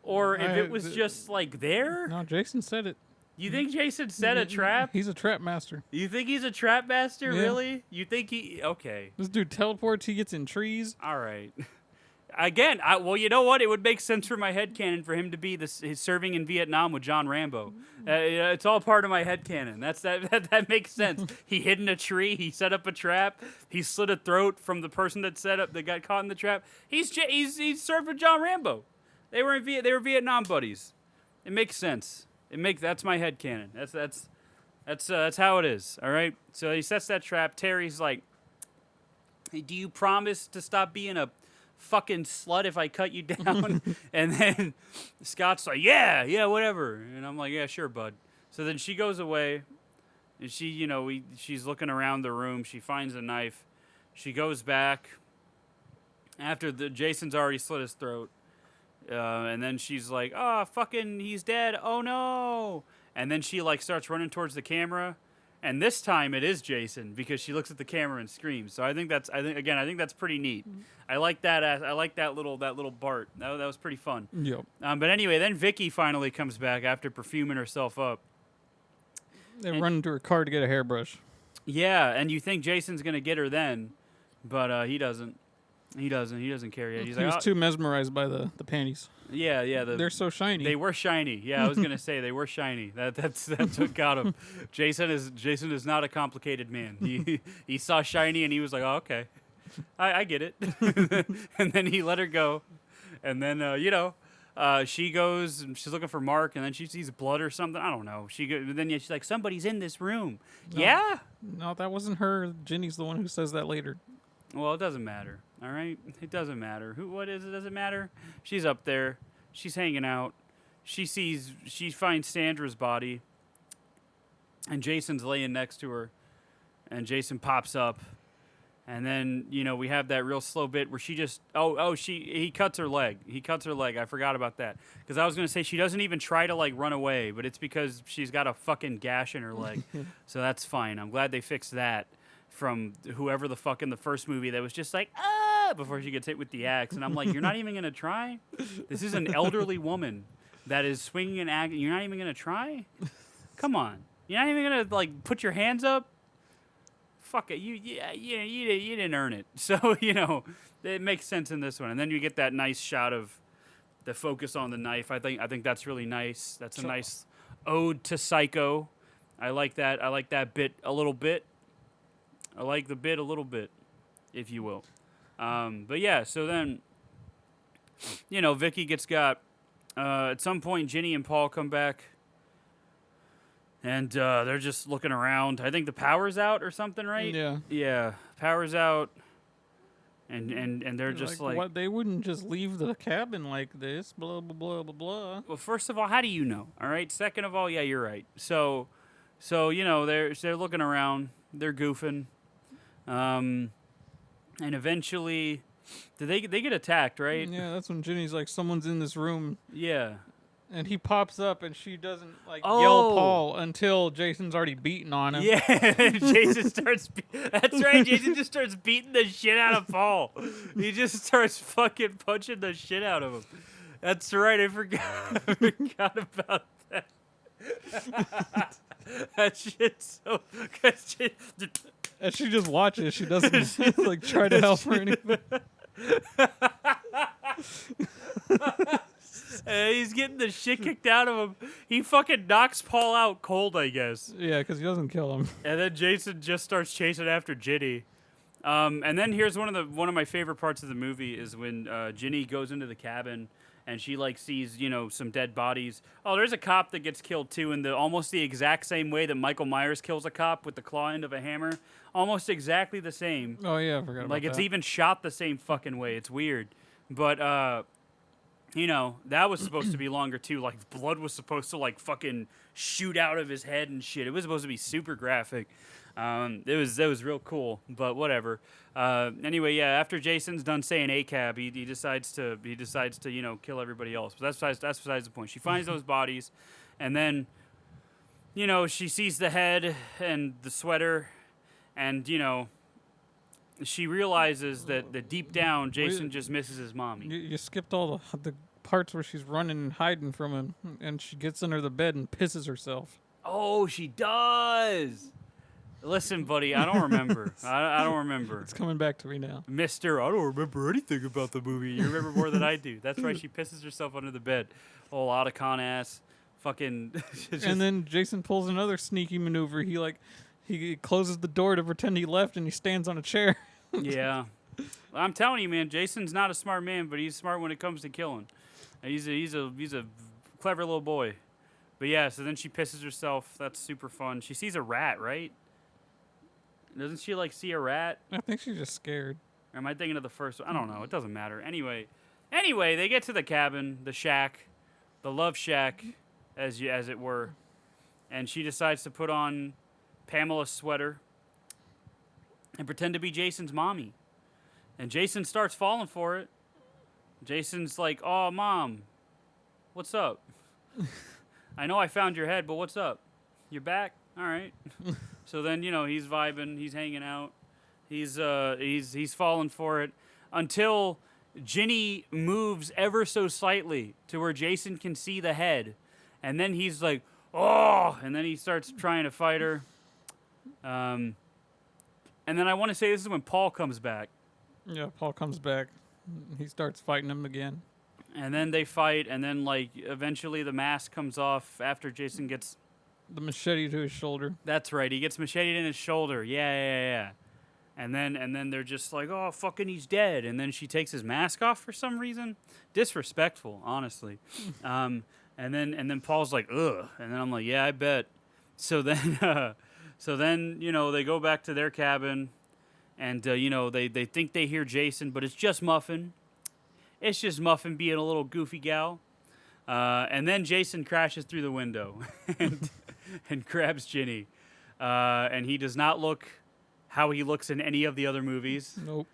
or if it was just like there. No, Jason said it. You think Jason set a trap? He's a trap master. You think he's a trap master, Yeah. really? You think okay? This dude teleports. He gets in trees. All right. Again, well, you know what? It would make sense for my headcanon for him to be his serving in Vietnam with John Rambo. It's all part of my headcanon. That makes sense. He hid in a tree. He set up a trap. He slit a throat from the person that got caught in the trap. He's served with John Rambo. They were Vietnam buddies. It makes sense. That's my headcanon. That's how it is. All right. So he sets that trap. Terry's like, hey, do you promise to stop being a fucking slut if I cut you down? And then Scott's like, yeah, whatever. And I'm like, yeah, sure, bud. So then she goes away. And she's looking around the room. She finds a knife. She goes back after Jason's already slit his throat. And then she's like, oh, fucking, he's dead. Oh, no. And then she, like, starts running towards the camera. And this time it is Jason because she looks at the camera and screams. So I think that's pretty neat. Mm-hmm. I like that. I like that little Bart. That was pretty fun. Yep. But anyway, then Vicky finally comes back after perfuming herself up. They run into her car to get a hairbrush. Yeah, and you think Jason's gonna get her then, but he doesn't. He doesn't care yet. He's He like, was too mesmerized by the panties. yeah. They're so shiny. They were shiny. Yeah, I was gonna say they were shiny. That's what got him. Jason is not a complicated man. He saw shiny and he was like, oh, okay, I get it. And then he let her go, and then she goes and she's looking for Mark, and then she sees blood or something. I don't know. She's like, somebody's in this room. No. Yeah. No, that wasn't her. Ginny's the one who says that later. Well, it doesn't matter. All right, it doesn't matter. What is it? Doesn't matter. She's up there. She's hanging out. She finds Sandra's body, and Jason's laying next to her, and Jason pops up, and then we have that real slow bit where she just he cuts her leg. He cuts her leg. I forgot about that because I was gonna say she doesn't even try to like run away, but it's because she's got a fucking gash in her leg, so that's fine. I'm glad they fixed that from whoever the fuck in the first movie that was just like before she gets hit with the axe, and I'm like, you're not even gonna try? This is an elderly woman that is swinging an axe. You're not even gonna try? Come on, you're not even gonna like put your hands up? Fuck it, you didn't earn it. So it makes sense in this one, and then you get that nice shot of the focus on the knife. I think that's really nice. That's a nice ode to Psycho. I like that. I like that bit a little bit. I like the bit a little bit, if you will. But yeah, so then, Vicky gets got. At some point, Ginny and Paul come back, and they're just looking around. I think the power's out or something, right? Yeah. Yeah, power's out, and they're just like what? They wouldn't just leave the cabin like this. Blah blah blah blah blah. Well, first of all, how do you know? All right. Second of all, yeah, you're right. So they're looking around. They're goofing. And eventually, they get attacked, right? Yeah, that's when Ginny's like, someone's in this room. Yeah. And he pops up, and she doesn't yell Paul until Jason's already beaten on him. Yeah, Jason starts. That's right. Jason just starts beating the shit out of Paul. He just starts fucking punching the shit out of him. That's right. I forgot about that. That shit's so. And she just watches. She doesn't try to help or anything. He's getting the shit kicked out of him. He fucking knocks Paul out cold, I guess. Yeah, because he doesn't kill him. And then Jason just starts chasing after Ginny. And then here's one of my favorite parts of the movie is when Ginny goes into the cabin and she sees some dead bodies. Oh, there's a cop that gets killed too in almost the exact same way that Michael Myers kills a cop with the claw end of a hammer. Almost exactly the same. Oh yeah, I forgot about that. It's even shot the same fucking way. It's weird, but that was supposed to be longer too. Blood was supposed to fucking shoot out of his head and shit. It was supposed to be super graphic. It was real cool, but whatever. Anyway, yeah. After Jason's done saying ACAB, he decides to kill everybody else. But that's besides the point. She finds those bodies, and then she sees the head and the sweater, and she realizes that deep down Jason just misses his mommy. You skipped all the parts where she's running and hiding from him, and she gets under the bed and pisses herself. Oh, she does. Listen, buddy, I don't remember. I don't remember. It's coming back to me now. Mister, I don't remember anything about the movie. You remember more than I do. That's right, she pisses herself under the bed. Oh, out of con ass. Fucking. And then Jason pulls another sneaky maneuver. He closes the door to pretend he left, and he stands on a chair. Yeah. I'm telling you, man, Jason's not a smart man, but he's smart when it comes to killing. He's a clever little boy. But yeah, so then she pisses herself. That's super fun. She sees a rat, right? Doesn't she like see a rat? I think she's just scared. Or am I thinking of the first one? I don't know. It doesn't matter. Anyway, they get to the cabin, the shack, the love shack, as it were, and she decides to put on Pamela's sweater and pretend to be Jason's mommy. And Jason starts falling for it. Jason's like, "Oh, Mom, what's up? I know I found your head, but what's up? You're back? All right." So then, he's vibing, he's hanging out, he's falling for it until Ginny moves ever so slightly to where Jason can see the head, and then he's like, "Oh!" and then he starts trying to fight her. And then I want to say this is when Paul comes back. Yeah, Paul comes back. He starts fighting him again. And then they fight, and then eventually the mask comes off after Jason gets the machete to his shoulder. That's right. He gets macheted in his shoulder. Yeah. And then they're just like, "Oh, fucking, he's dead." And then she takes his mask off for some reason. Disrespectful, honestly. And then Paul's like, "Ugh." And then I'm like, "Yeah, I bet." So then they go back to their cabin, and they think they hear Jason, but it's just Muffin. It's just Muffin being a little goofy gal. And then Jason crashes through the window and grabs Ginny. And he does not look how he looks in any of the other movies. Nope.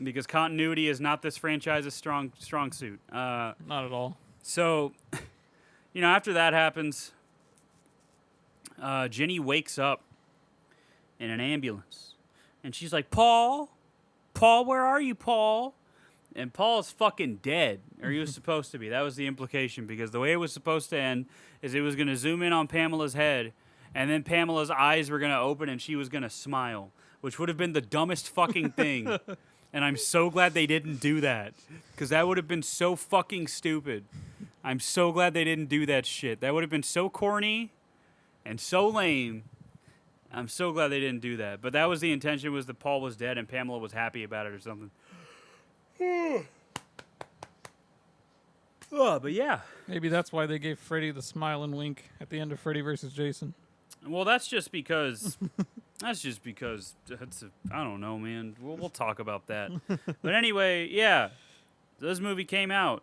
Because continuity is not this franchise's strong suit. Not at all. So, after that happens, Ginny wakes up in an ambulance. And she's like, Paul, where are you, Paul? And Paul's fucking dead, or he was supposed to be. That was the implication, because the way it was supposed to end is it was going to zoom in on Pamela's head, and then Pamela's eyes were going to open and she was going to smile, which would have been the dumbest fucking thing. And I'm so glad they didn't do that, because that would have been so fucking stupid. I'm so glad they didn't do that shit. That would have been so corny and so lame. I'm so glad they didn't do that. But that was the intention, was that Paul was dead and Pamela was happy about it or something. But yeah. Maybe that's why they gave Freddy the smile and wink at the end of Freddy vs. Jason. Well, that's just because I don't know, man. We'll talk about that. But anyway, yeah. This movie came out.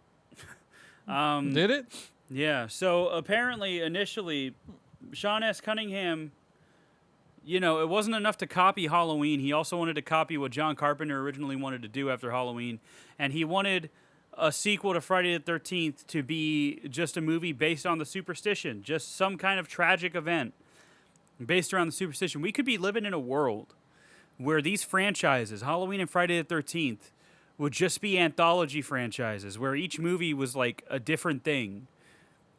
Did it? Yeah. So apparently, initially, Sean S. Cunningham, it wasn't enough to copy Halloween. He also wanted to copy what John Carpenter originally wanted to do after Halloween. And he wanted a sequel to Friday the 13th to be just a movie based on the superstition, just some kind of tragic event based around the superstition. We could be living in a world where these franchises, Halloween and Friday the 13th, would just be anthology franchises where each movie was like a different thing.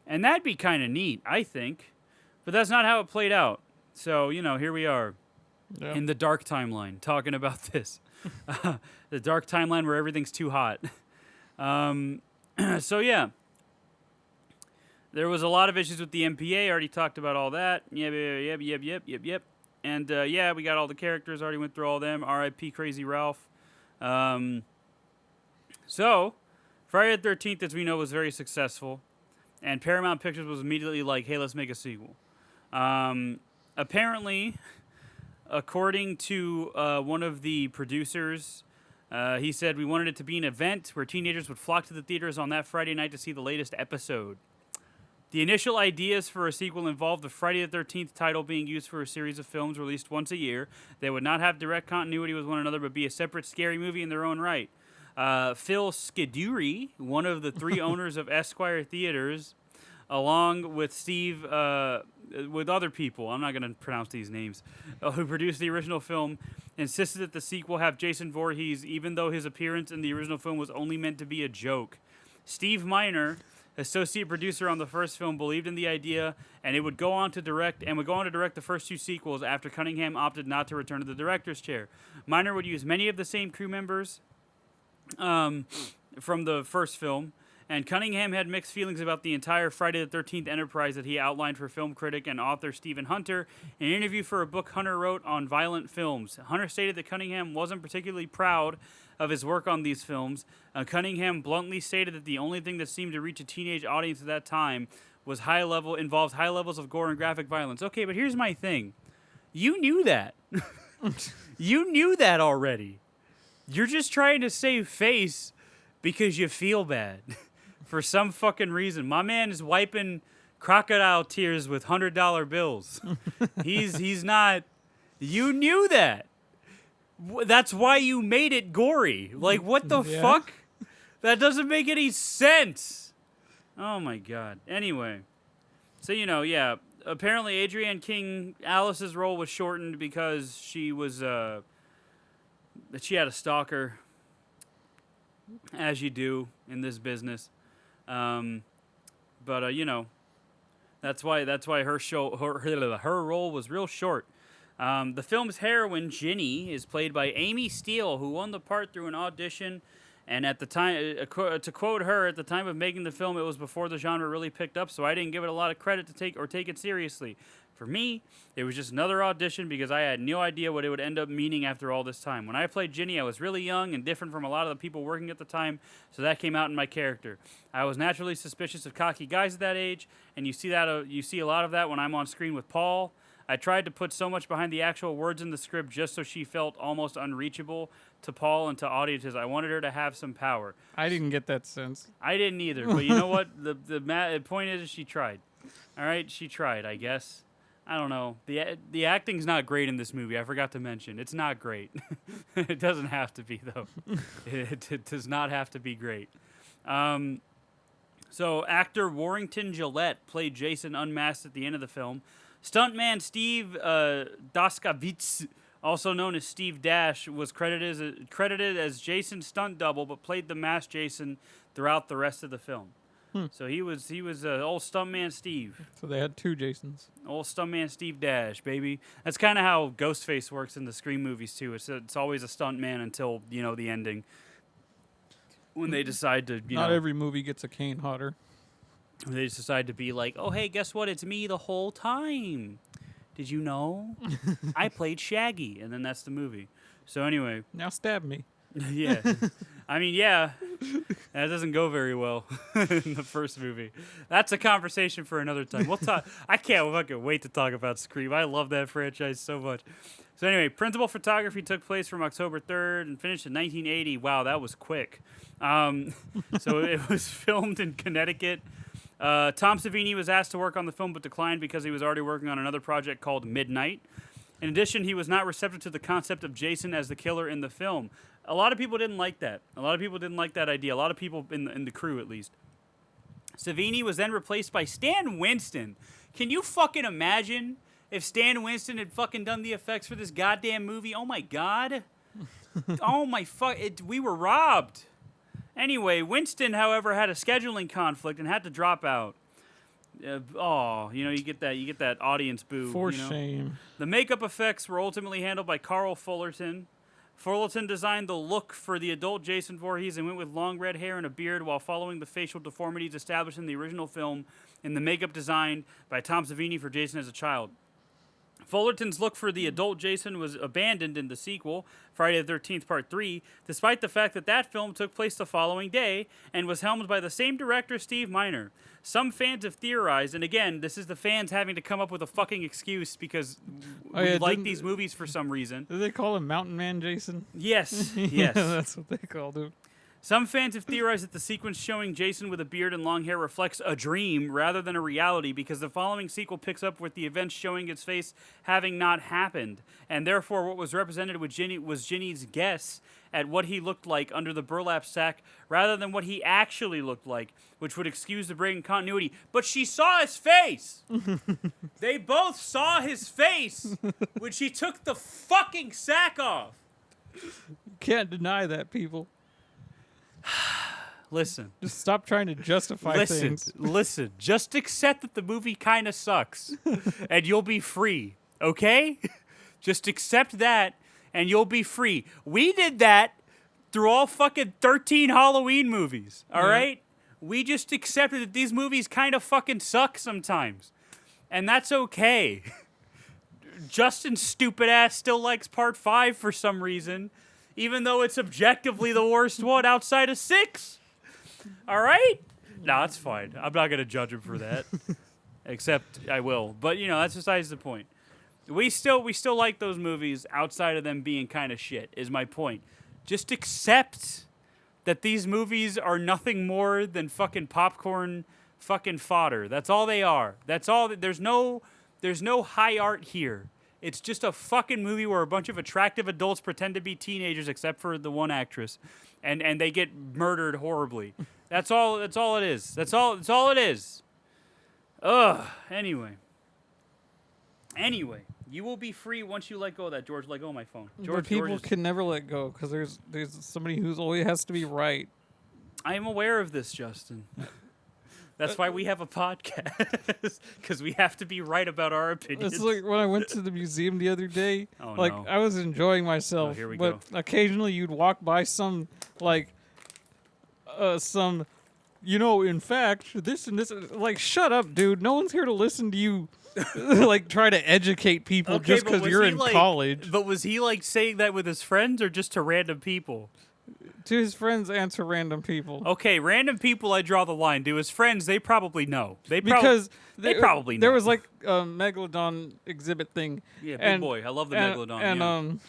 And that'd be kind of neat, I think. But that's not how it played out. So, here we are in the dark timeline talking about this. The dark timeline where everything's too hot. So, yeah. There was a lot of issues with the MPA. Already talked about all that. Yep. And, we got all the characters. Already went through all of them. R.I.P. Crazy Ralph. So, Friday the 13th, as we know, was very successful. And Paramount Pictures was immediately like, hey, let's make a sequel. Apparently, according to one of the producers, he said, we wanted it to be an event where teenagers would flock to the theaters on that Friday night to see the latest episode. The initial ideas for a sequel involved the Friday the 13th title being used for a series of films released once a year. They would not have direct continuity with one another, but be a separate scary movie in their own right. Phil Skiduri, one of the three owners of Esquire Theaters, along with Steve, with other people, I'm not going to pronounce these names, who produced the original film, insisted that the sequel have Jason Voorhees, even though his appearance in the original film was only meant to be a joke. Steve Miner, associate producer on the first film, believed in the idea, and would go on to direct the first two sequels after Cunningham opted not to return to the director's chair. Miner would use many of the same crew members from the first film, And Cunningham had mixed feelings about the entire Friday the 13th enterprise that he outlined for film critic and author Stephen Hunter in an interview for a book Hunter wrote on violent films. Hunter stated that Cunningham wasn't particularly proud of his work on these films. Cunningham bluntly stated that the only thing that seemed to reach a teenage audience at that time was involved high levels of gore and graphic violence. Okay, but here's my thing. You knew that. You knew that already. You're just trying to save face because you feel bad for some fucking reason. My man is wiping crocodile tears with $100 bills. He's not. You knew that. That's why you made it gory. Like, what the fuck? That doesn't make any sense. Oh my god. Anyway, so apparently Adrienne King, Alice's role was shortened because she had a stalker, as you do in this business. But that's why her role was real short. The film's heroine, Ginny, is played by Amy Steele, who won the part through an audition. And at the time, to quote her, at the time of making the film, it was before the genre really picked up, so I didn't give it a lot of credit to take it seriously. For me, it was just another audition because I had no idea what it would end up meaning after all this time. When I played Ginny, I was really young and different from a lot of the people working at the time, so that came out in my character. I was naturally suspicious of cocky guys at that age, and you see a lot of that when I'm on screen with Paul. I tried to put so much behind the actual words in the script just so she felt almost unreachable to Paul and to audiences. I wanted her to have some power. I didn't get that sense. I didn't either, but you know what? The point is she tried. All right, she tried, I guess. I don't know. The acting's not great in this movie. I forgot to mention. It's not great. It doesn't have to be, though. It does not have to be great. So actor Warrington Gillette played Jason unmasked at the end of the film. Stuntman Steve Daskavitz, also known as Steve Dash, was credited as Jason's stunt double, but played the masked Jason throughout the rest of the film. So he was old Stuntman Steve. So they had two Jasons. Old Stuntman Steve Dash, baby. That's kind of how Ghostface works in the Scream movies too. It's always a stuntman until the ending, when they decide to Not every movie gets a Kane Hodder. They just decide to be like, oh, hey, guess what? It's me the whole time. Did you know? I played Shaggy. And then that's the movie. So anyway. Now stab me. Yeah. I mean, yeah. That doesn't go very well in the first movie. That's a conversation for another time. We'll talk. I can't fucking wait to talk about Scream. I love that franchise so much. So anyway, principal photography took place from October 3rd and finished in 1980. Wow, that was quick. So it was filmed in Connecticut. Tom Savini was asked to work on the film but declined because he was already working on another project called Midnight. In addition, he was not receptive to the concept of Jason as the killer in the film. A lot of people didn't like that. A lot of people didn't like that idea. A lot of people in the crew, at least. Savini was then replaced by Stan Winston. Can you fucking imagine if Stan Winston had fucking done the effects for this goddamn movie? Oh my god. Oh my fuck. We were robbed. Anyway, Winston, however, had a scheduling conflict and had to drop out. You get that audience boo. For shame. The makeup effects were ultimately handled by Carl Fullerton. Fullerton designed the look for the adult Jason Voorhees and went with long red hair and a beard while following the facial deformities established in the original film in the makeup designed by Tom Savini for Jason as a child. Fullerton's look for the adult Jason was abandoned in the sequel, Friday the 13th Part 3, despite the fact that film took place the following day and was helmed by the same director, Steve Miner. Some fans have theorized, and again, this is the fans having to come up with a fucking excuse because we like these movies for some reason. Did they call him Mountain Man Jason? Yes, yes. Yeah, that's what they called him. Some fans have theorized that the sequence showing Jason with a beard and long hair reflects a dream rather than a reality because the following sequel picks up with the events showing its face having not happened, and therefore what was represented with Ginny was Ginny's guess at what he looked like under the burlap sack rather than what he actually looked like, which would excuse the break in continuity. But she saw his face! They both saw his face when she took the fucking sack off! You can't deny that, people. Listen. Just stop trying to justify things. Listen. Just accept that the movie kind of sucks, and you'll be free, okay? Just accept that, and you'll be free. We did that through all fucking 13 Halloween movies, all right? We just accepted that these movies kind of fucking suck sometimes. And that's okay. Justin's stupid ass still likes part 5 for some reason, even though it's objectively the worst one outside of 6. All right? No, it's fine. I'm not going to judge him for that. Except I will. But, that's besides the point. We still like those movies outside of them being kind of shit, is my point. Just accept that these movies are nothing more than fucking popcorn fucking fodder. That's all they are. That's all. There's no high art here. It's just a fucking movie where a bunch of attractive adults pretend to be teenagers, except for the one actress, and they get murdered horribly. That's all it is. That's all it is. Ugh. Anyway, you will be free once you let go of that, George. Let go of my phone. George, people can never let go because there's somebody who's always has to be right. I am aware of this, Justin. That's why we have a podcast, because we have to be right about our opinions. It's like when I went to the museum the other day. Oh, like no. I was enjoying myself, here we but go. occasionally you'd walk by some in fact, this and this. Like, shut up, dude. No one's here to listen to you. Like, try to educate people just because you're in college. But was he saying that with his friends or just to random people? To his friends and to random people. Okay, random people, I draw the line. To his friends, they probably know. They probably know. There was a Megalodon exhibit thing. Yeah, big boy. I love the Megalodon. And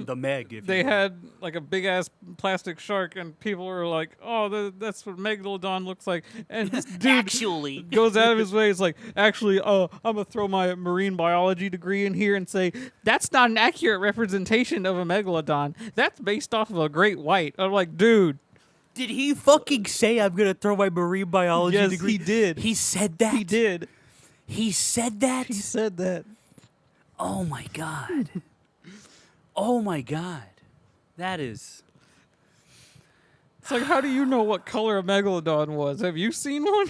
the Meg. If they you will. had a big ass plastic shark, and people were like, "Oh, that's what Megalodon looks like." And this dude actually goes out of his way. It's like, actually, I'm gonna throw my marine biology degree in here and say that's not an accurate representation of a Megalodon. That's based off of a great white. I'm like, dude. Did he fucking say I'm gonna throw my marine biology degree? Yes, he did. He said that? He did. He said that? He said that. Oh my god. Oh my god. That is... It's like, how do you know what color a Megalodon was? Have you seen one?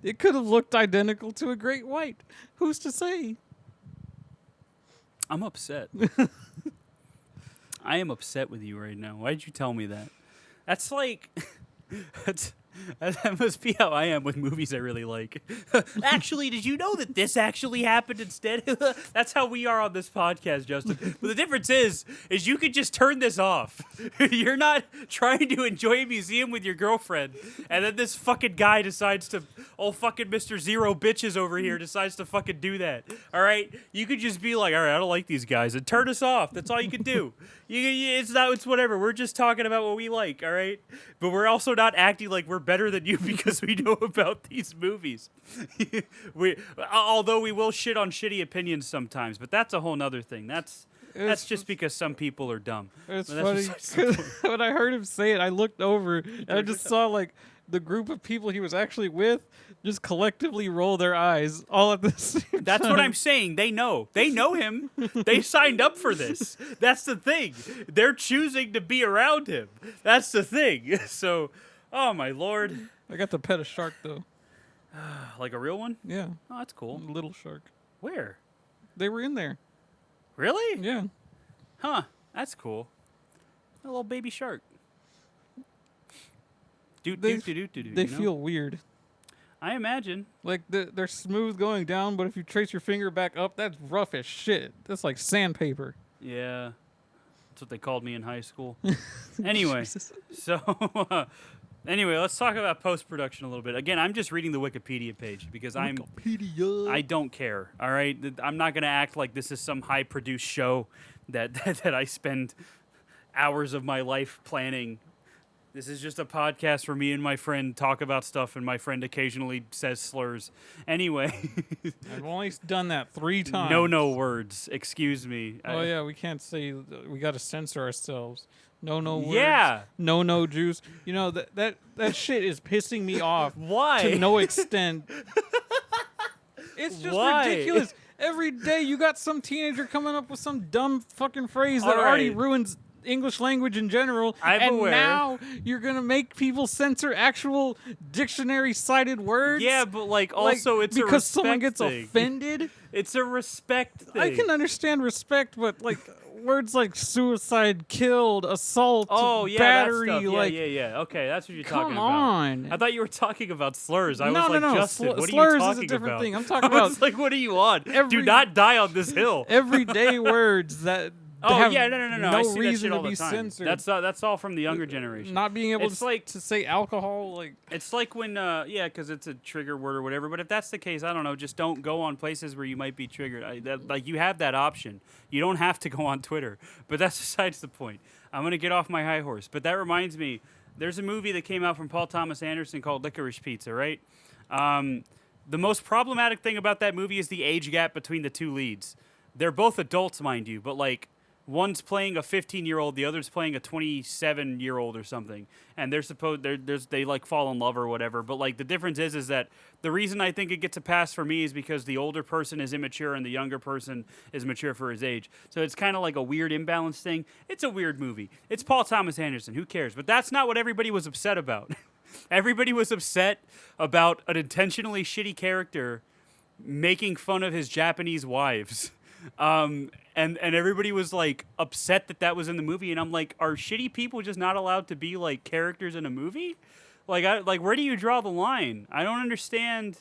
It could have looked identical to a great white. Who's to say? I'm upset. I am upset with you right now. Why did you tell me that? That's like... That must be how I am with movies I really like. Actually, did you know that this actually happened instead? That's how we are on this podcast, Justin. But the difference is you could just turn this off. You're not trying to enjoy a museum with your girlfriend, and then this fucking guy decides to, fucking Mr. Zero Bitches over here decides to fucking do that. All right? You could just be like, all right, I don't like these guys, and turn us off. That's all you can do. It's whatever. We're just talking about what we like, all right? But we're also not acting like we're better than you because we know about these movies. Although we will shit on shitty opinions sometimes, but that's a whole nother thing. That's just because some people are dumb. It's funny because when I heard him say it, I looked over and I just saw the group of people he was actually with just collectively roll their eyes all at the same time. That's what I'm saying. They know. They know him. They signed up for this. That's the thing. They're choosing to be around him. That's the thing. So, oh my lord. I got to pet a shark though. Like a real one? Yeah. Oh, that's cool. A little shark. Where? They were in there. Really? Yeah. Huh. That's cool. A little baby shark. They feel weird. I imagine. Like they're smooth going down, but if you trace your finger back up, that's rough as shit. That's like sandpaper. Yeah. That's what they called me in high school. Anyway, anyway, let's talk about post-production a little bit. Again, I'm just reading the Wikipedia page because I don't care, all right? I'm not going to act like this is some high-produced show that I spend hours of my life planning. This is just a podcast where me and my friend talk about stuff, and my friend occasionally says slurs. Anyway. I've only done that 3 times. No words. Excuse me. Oh, yeah, we can't say... We got to censor ourselves. No words. Yeah. No juice. You know, that shit is pissing me off. Why? To no extent. It's just ridiculous. Every day you got some teenager coming up with some dumb fucking phrase that already ruins English language in general. I'm aware. Now you're going to make people censor actual dictionary-cited words? Yeah, but also it's a respect because someone gets thing. offended? It's a respect thing. I can understand respect, but words like suicide, killed, assault, Oh yeah, battery, that stuff. like Yeah. Okay, that's what you're talking come about. on. I thought you were talking about slurs. I No, was like, no. Justin, what are you Slurs talking is a different about? thing. I'm talking I was about like, what are you on? Do every- not die on this hill. everyday words that Oh have yeah, no. I see that reason shit all to be the time. censored. That's all from the younger generation. Not being able It's like- to say alcohol, like It's like when, because it's a trigger word or whatever. But if that's the case, I don't know. Just don't go on places where you might be triggered. Like you have that option. You don't have to go on Twitter. But that's besides the point. I'm gonna get off my high horse. But that reminds me, there's a movie that came out from Paul Thomas Anderson called Licorice Pizza, right? The most problematic thing about that movie is the age gap between the two leads. They're both adults, mind you, but like one's playing a 15-year-old, the other's playing a 27-year-old or something, and they like fall in love or whatever. But like the difference is that the reason I think it gets a pass for me is because the older person is immature and the younger person is mature for his age. So it's kind of like a weird imbalance thing. It's a weird movie. It's Paul Thomas Anderson. Who cares? But that's not what everybody was upset about. Everybody was upset about an intentionally shitty character making fun of his Japanese wives. And everybody was like upset that was in the movie, and I'm like, are shitty people just not allowed to be like characters in a movie? Like where do you draw the line? I don't understand.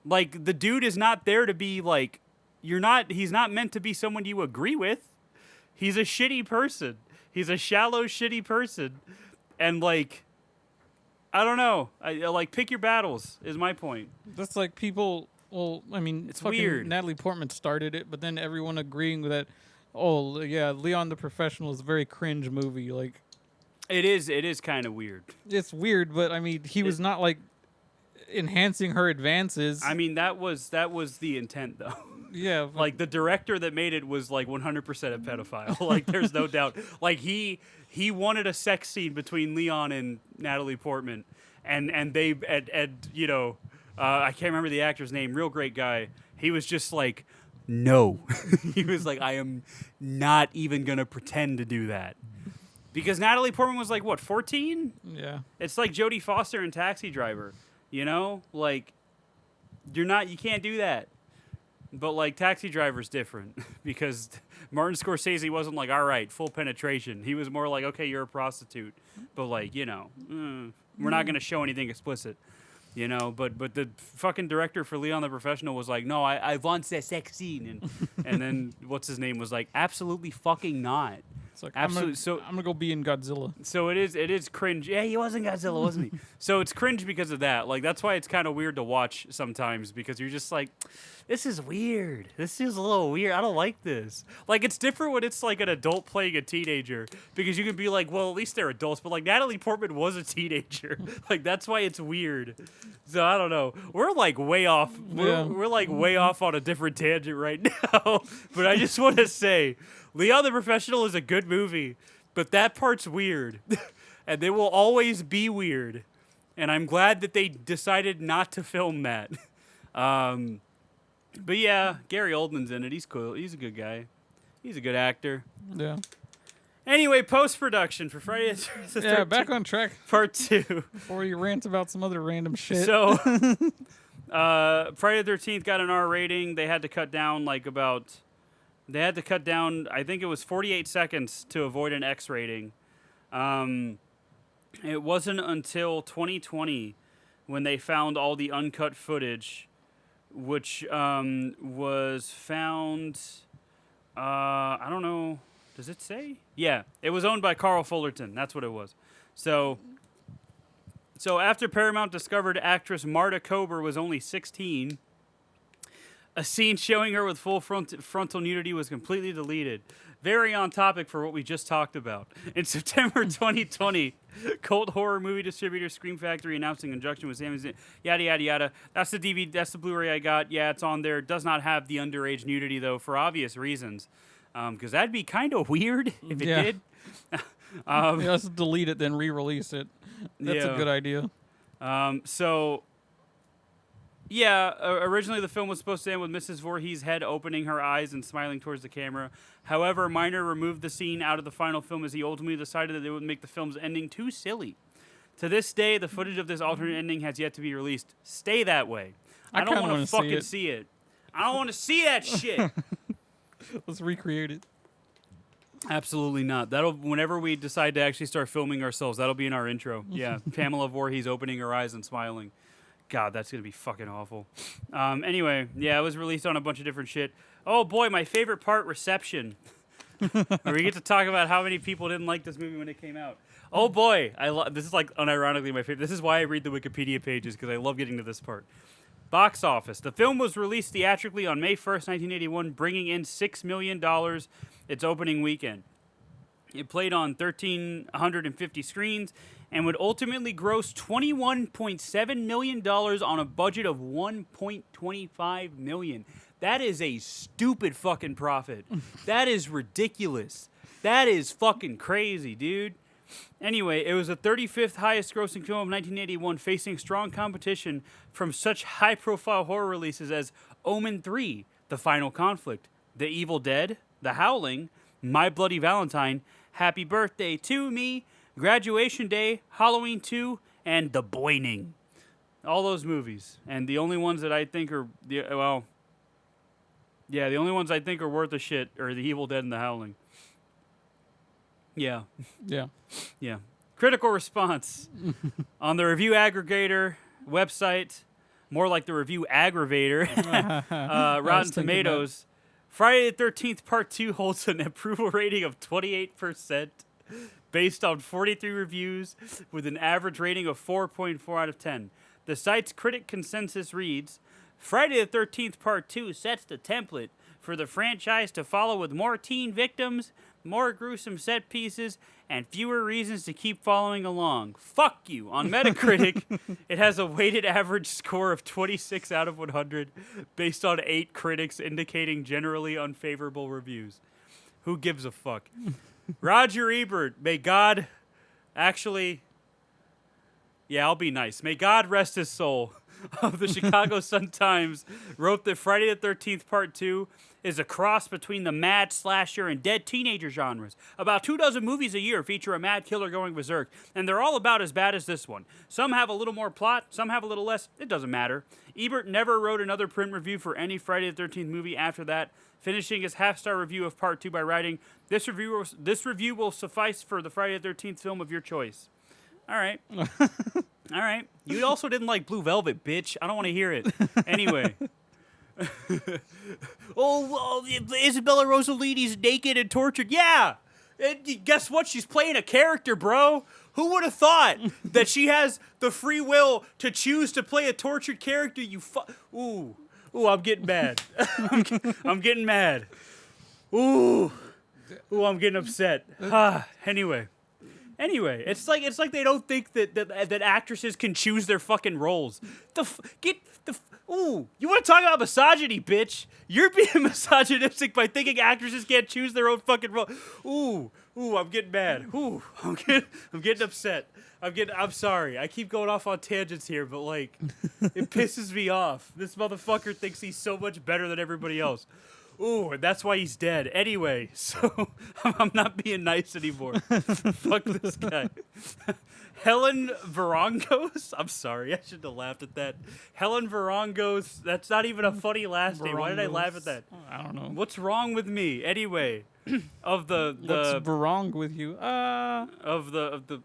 Like the dude is not there to be like he's not meant to be someone you agree with. He's a shitty person. He's a shallow shitty person. And like I don't know. I like pick your battles is my point. that's like people. Well, I mean, It's fucking weird. Natalie Portman started it, but then everyone agreeing with that. Oh yeah, Leon the Professional is a very cringe movie. Like It is kind of weird. it's weird, but I mean, he was not like enhancing her advances. I mean, that was the intent though. yeah, but Like the director that made it was like 100% a pedophile. Like there's no doubt. Like he wanted a sex scene between Leon and Natalie Portman, and they you know, I can't remember the actor's name. Real great guy. He was just like, no. He was like, I am not even gonna pretend to do that. Because Natalie Portman was like, what, 14? yeah. It's like Jodie Foster in Taxi Driver, you know? Like, you can't do that. But, like, Taxi Driver's different because Martin Scorsese wasn't like, all right, full penetration. He was more like, okay, you're a prostitute. But, like, you know, we're not going to show anything explicit, you know? But the fucking director for Leon the Professional was like, no, I want a sex scene. And then, what's his name, was like, absolutely fucking not. It's like Absolutely. I'm gonna go be in Godzilla. So it is cringe. Yeah, he wasn't Godzilla, wasn't he? So it's cringe because of that. Like that's why it's kind of weird to watch sometimes because you're just like, this is weird. This is a little weird. I don't like this. Like it's different when it's like an adult playing a teenager because you can be like, well, at least they're adults. But like Natalie Portman was a teenager. Like that's why it's weird. So I don't know. We're like way off. We're like way off on a different tangent right now. But I just want to say, Leon the Professional is a good movie, but that part's weird. And they will always be weird. And I'm glad that they decided not to film that. But yeah, Gary Oldman's in it. He's cool. He's a good guy. He's a good actor. Yeah. Anyway, post-production for Friday the 13th. Yeah, back on track Part 2. before you rant about some other random shit. So, Friday the 13th got an R rating. They had to cut down I think it was 48 seconds to avoid an X rating. It wasn't until 2020 when they found all the uncut footage, which was found, I don't know, does it say? Yeah, it was owned by Carl Fullerton. That's what it was. So after Paramount discovered actress Marta Kober was only 16, a scene showing her with full frontal nudity was completely deleted. Very on topic for what we just talked about. In September 2020, cult horror movie distributor Scream Factory announced in conjunction with Amazon, yada, yada, yada. That's the DVD, that's the Blu-ray I got. Yeah, it's on there. It does not have the underage nudity, though, for obvious reasons. Because that'd be kind of weird if it did. Yeah, let's delete it, then re-release it. That's a good idea. Originally the film was supposed to end with Mrs. Voorhees' head opening her eyes and smiling towards the camera. However, Miner removed the scene out of the final film as he ultimately decided that it would make the film's ending too silly. To this day, the footage of this alternate ending has yet to be released. Stay that way. I don't want to fucking see it. I don't want to see that shit. Let's recreate it. Absolutely not. That'll whenever we decide to actually start filming ourselves, that'll be in our intro. Yeah, Pamela Voorhees opening her eyes and smiling. God, that's gonna be fucking awful. Anyway, yeah, it was released on a bunch of different shit. Oh boy, my favorite part, reception. Where we get to talk about how many people didn't like this movie when it came out. Oh boy, this is like unironically my favorite. This is why I read the Wikipedia pages, because I love getting to this part. Box office. The film was released theatrically on May 1st, 1981, bringing in $6 million its opening weekend. It played on 1,350 screens and would ultimately gross $21.7 million on a budget of $1.25 million. That is a stupid fucking profit. That is ridiculous. That is fucking crazy, dude. Anyway, it was the 35th highest grossing film of 1981, facing strong competition from such high-profile horror releases as Omen 3, The Final Conflict, The Evil Dead, The Howling, My Bloody Valentine, Happy Birthday to Me, Graduation Day, Halloween 2, and The Boining. All those movies. And the only ones that I think are, the only ones I think are worth a shit are The Evil Dead and The Howling. Yeah. Yeah. Yeah. Critical response on the review aggregator website, more like the review aggravator, Rotten Tomatoes. Friday the 13th Part 2 holds an approval rating of 28% based on 43 reviews with an average rating of 4.4 out of 10. The site's critic consensus reads, Friday the 13th Part 2 sets the template for the franchise to follow with more teen victims, more gruesome set pieces, and fewer reasons to keep following along. Fuck you. On Metacritic, it has a weighted average score of 26 out of 100 based on 8 critics indicating generally unfavorable reviews. Who gives a fuck? Roger Ebert, may God actually... Yeah, I'll be nice. May God rest his soul. Of the Chicago Sun-Times wrote that Friday the 13th Part 2 is a cross between the mad slasher and dead teenager genres. About 24 movies a year feature a mad killer going berserk, and they're all about as bad as this one. Some have a little more plot, some have a little less. It doesn't matter. Ebert never wrote another print review for any Friday the 13th movie after that, finishing his half-star review of Part 2 by writing, This review will suffice for the Friday the 13th film of your choice. All right. All right. You also didn't like Blue Velvet, bitch. I don't want to hear it. Anyway. Isabella Rossellini's naked and tortured. Yeah. And guess what? She's playing a character, bro. Who would have thought that she has the free will to choose to play a tortured character? Ooh, I'm getting mad. I'm getting mad. Ooh, I'm getting upset. Anyway, it's like they don't think that actresses can choose their fucking roles. You want to talk about misogyny, bitch? You're being misogynistic by thinking actresses can't choose their own fucking role. Ooh, I'm getting mad. I'm getting upset. I'm sorry. I keep going off on tangents here, but like, it pisses me off. This motherfucker thinks he's so much better than everybody else. Ooh, and that's why he's dead. Anyway, so I'm not being nice anymore. Fuck this guy. Helen Varongos? I'm sorry, I shouldn't have laughed at that. Helen Varongos, that's not even a funny last name. Why did I laugh at that? I don't know. What's wrong with me? Anyway, of the What's wrong with you? Of the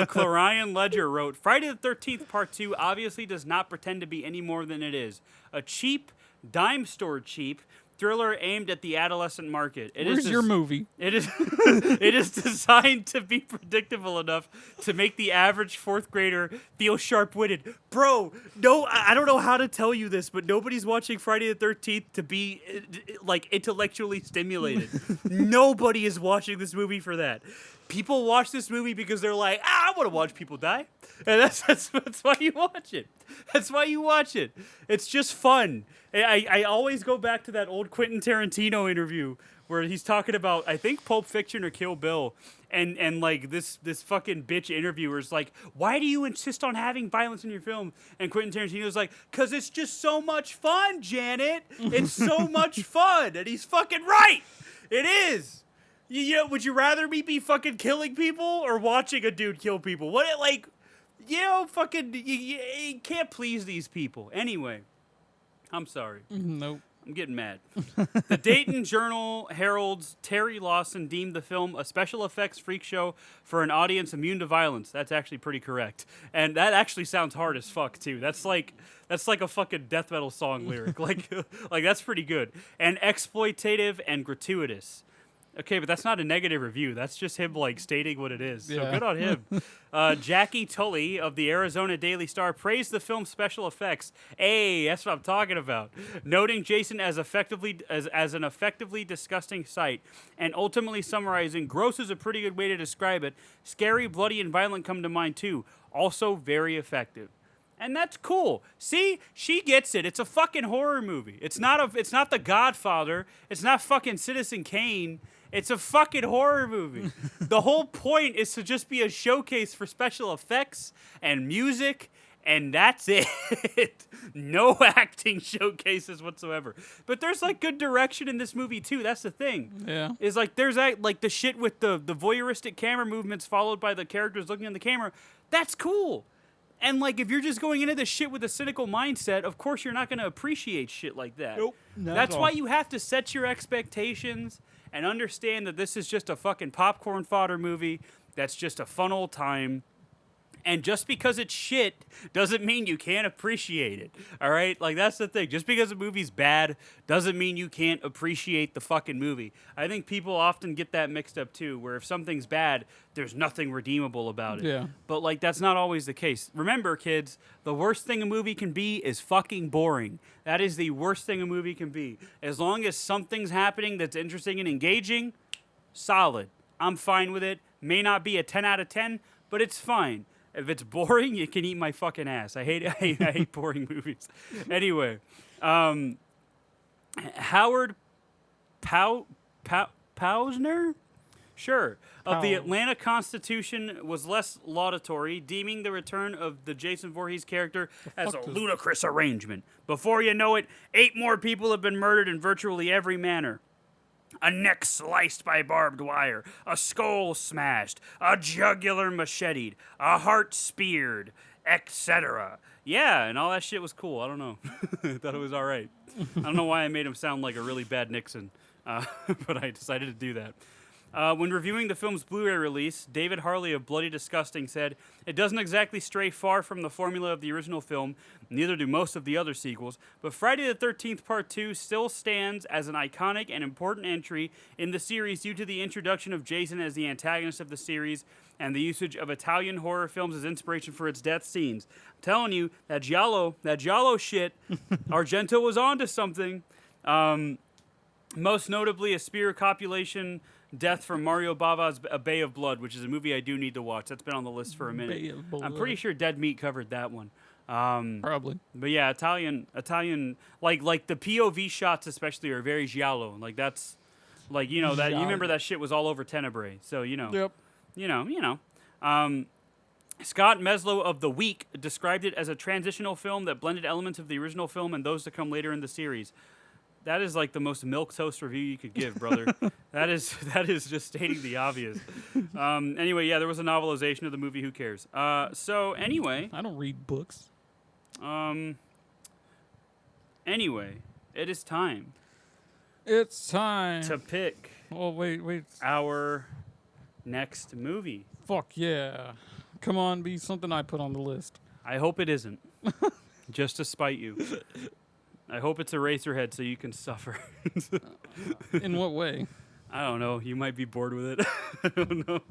Clarion Ledger wrote, Friday the 13th Part 2 obviously does not pretend to be any more than it is. A cheap, dime store cheap thriller aimed at the adolescent market. Where's your movie? It is designed to be predictable enough to make the average fourth grader feel sharp-witted. Bro, no, I don't know how to tell you this, but nobody's watching Friday the 13th to be like intellectually stimulated. Nobody is watching this movie for that. People watch this movie because they're like, I want to watch people die. And that's why you watch it. That's why you watch it. It's just fun. I always go back to that old Quentin Tarantino interview where he's talking about, I think, Pulp Fiction or Kill Bill. And like this fucking bitch interviewer's like, why do you insist on having violence in your film? And Quentin Tarantino's like, because it's just so much fun, Janet. It's so much fun. And he's fucking right. It is. Would you rather me be fucking killing people or watching a dude kill people? You can't please these people. Anyway, I'm sorry. Nope. I'm getting mad. The Dayton Journal-Herald's Terry Lawson deemed the film a special effects freak show for an audience immune to violence. That's actually pretty correct. And that actually sounds hard as fuck, too. That's like a fucking death metal song lyric. like that's pretty good. And exploitative and gratuitous. Okay, but that's not a negative review. That's just him, like, stating what it is. So Yeah. good on him. Jackie Tully of the Arizona Daily Star praised the film's special effects. Hey, that's what I'm talking about. Noting Jason as an effectively disgusting sight, and ultimately summarizing, gross is a pretty good way to describe it. Scary, bloody, and violent come to mind, too. Also very effective. And that's cool. See, she gets it. It's a fucking horror movie. It's not The Godfather. It's not fucking Citizen Kane. It's a fucking horror movie. The whole point is to just be a showcase for special effects and music, and that's it. No acting showcases whatsoever. But there's like good direction in this movie too. That's the thing. Yeah. Is like there's like the shit with the voyeuristic camera movements followed by the characters looking in the camera. That's cool. And, like, if you're just going into this shit with a cynical mindset, of course you're not going to appreciate shit like that. Nope. Not That's at all. why you have to set your expectations and understand that this is just a fucking popcorn fodder movie that's just a fun old time. And just because it's shit doesn't mean you can't appreciate it, all right? Like, that's the thing. Just because a movie's bad doesn't mean you can't appreciate the fucking movie. I think people often get that mixed up, too, where if something's bad, there's nothing redeemable about it. Yeah. But, like, that's not always the case. Remember, kids, the worst thing a movie can be is fucking boring. That is the worst thing a movie can be. As long as something's happening that's interesting and engaging, solid. I'm fine with it. May not be a 10 out of 10, but it's fine. If it's boring, you can eat my fucking ass. I hate boring movies. Anyway, Howard Pausner? Sure. Of the Atlanta Constitution was less laudatory, deeming the return of the Jason Voorhees character as a ludicrous arrangement. Before you know it, 8 more people have been murdered in virtually every manner. A neck sliced by barbed wire, a skull smashed, a jugular macheted, a heart speared, etc. Yeah, and all that shit was cool. I don't know. I thought it was all right. I don't know why I made him sound like a really bad Nixon, but I decided to do that. When reviewing the film's Blu-ray release, David Harley of Bloody Disgusting said, "It doesn't exactly stray far from the formula of the original film, neither do most of the other sequels, but Friday the 13th Part 2 still stands as an iconic and important entry in the series due to the introduction of Jason as the antagonist of the series and the usage of Italian horror films as inspiration for its death scenes." I'm telling you, that Giallo shit, Argento was onto something. Most notably, a spear copulation death from Mario Bava's A Bay of Blood, which is a movie I do need to watch. That's been on the list for a minute. Bay of Blood. I'm pretty sure Dead Meat covered that one. Probably. But yeah, Italian, like the POV shots especially are very giallo. Like that's, like, you know, that you remember that shit was all over Tenebrae. So you know, Yep. you know. Scott Meslow of The Week described it as a transitional film that blended elements of the original film and those to come later in the series. That is like the most milquetoast review you could give, brother. that is just stating the obvious. Anyway, yeah, there was a novelization of the movie. Who cares? So anyway, I don't read books. Anyway, it is time It's time. to pick Oh, wait. our next movie. Fuck yeah. Come on, be something I put on the list. I hope it isn't. Just to spite you. I hope it's Eraserhead so you can suffer. In what way? I don't know. You might be bored with it. I don't know.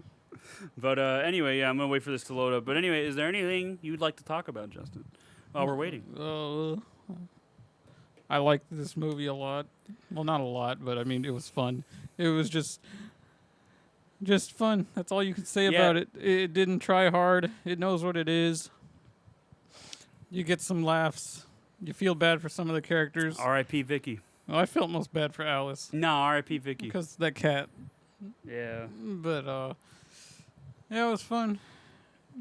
But anyway, yeah, I'm going to wait for this to load up. But anyway, is there anything you'd like to talk about, Justin, while we're waiting? I liked this movie a lot. Well, not a lot, but I mean, it was fun. It was just fun. That's all you can say about it. It didn't try hard. It knows what it is. You get some laughs. You feel bad for some of the characters. R.I.P. Vicky. Well, I felt most bad for Alice No, R.I.P. Vicky. because that cat. Yeah. But yeah, it was fun.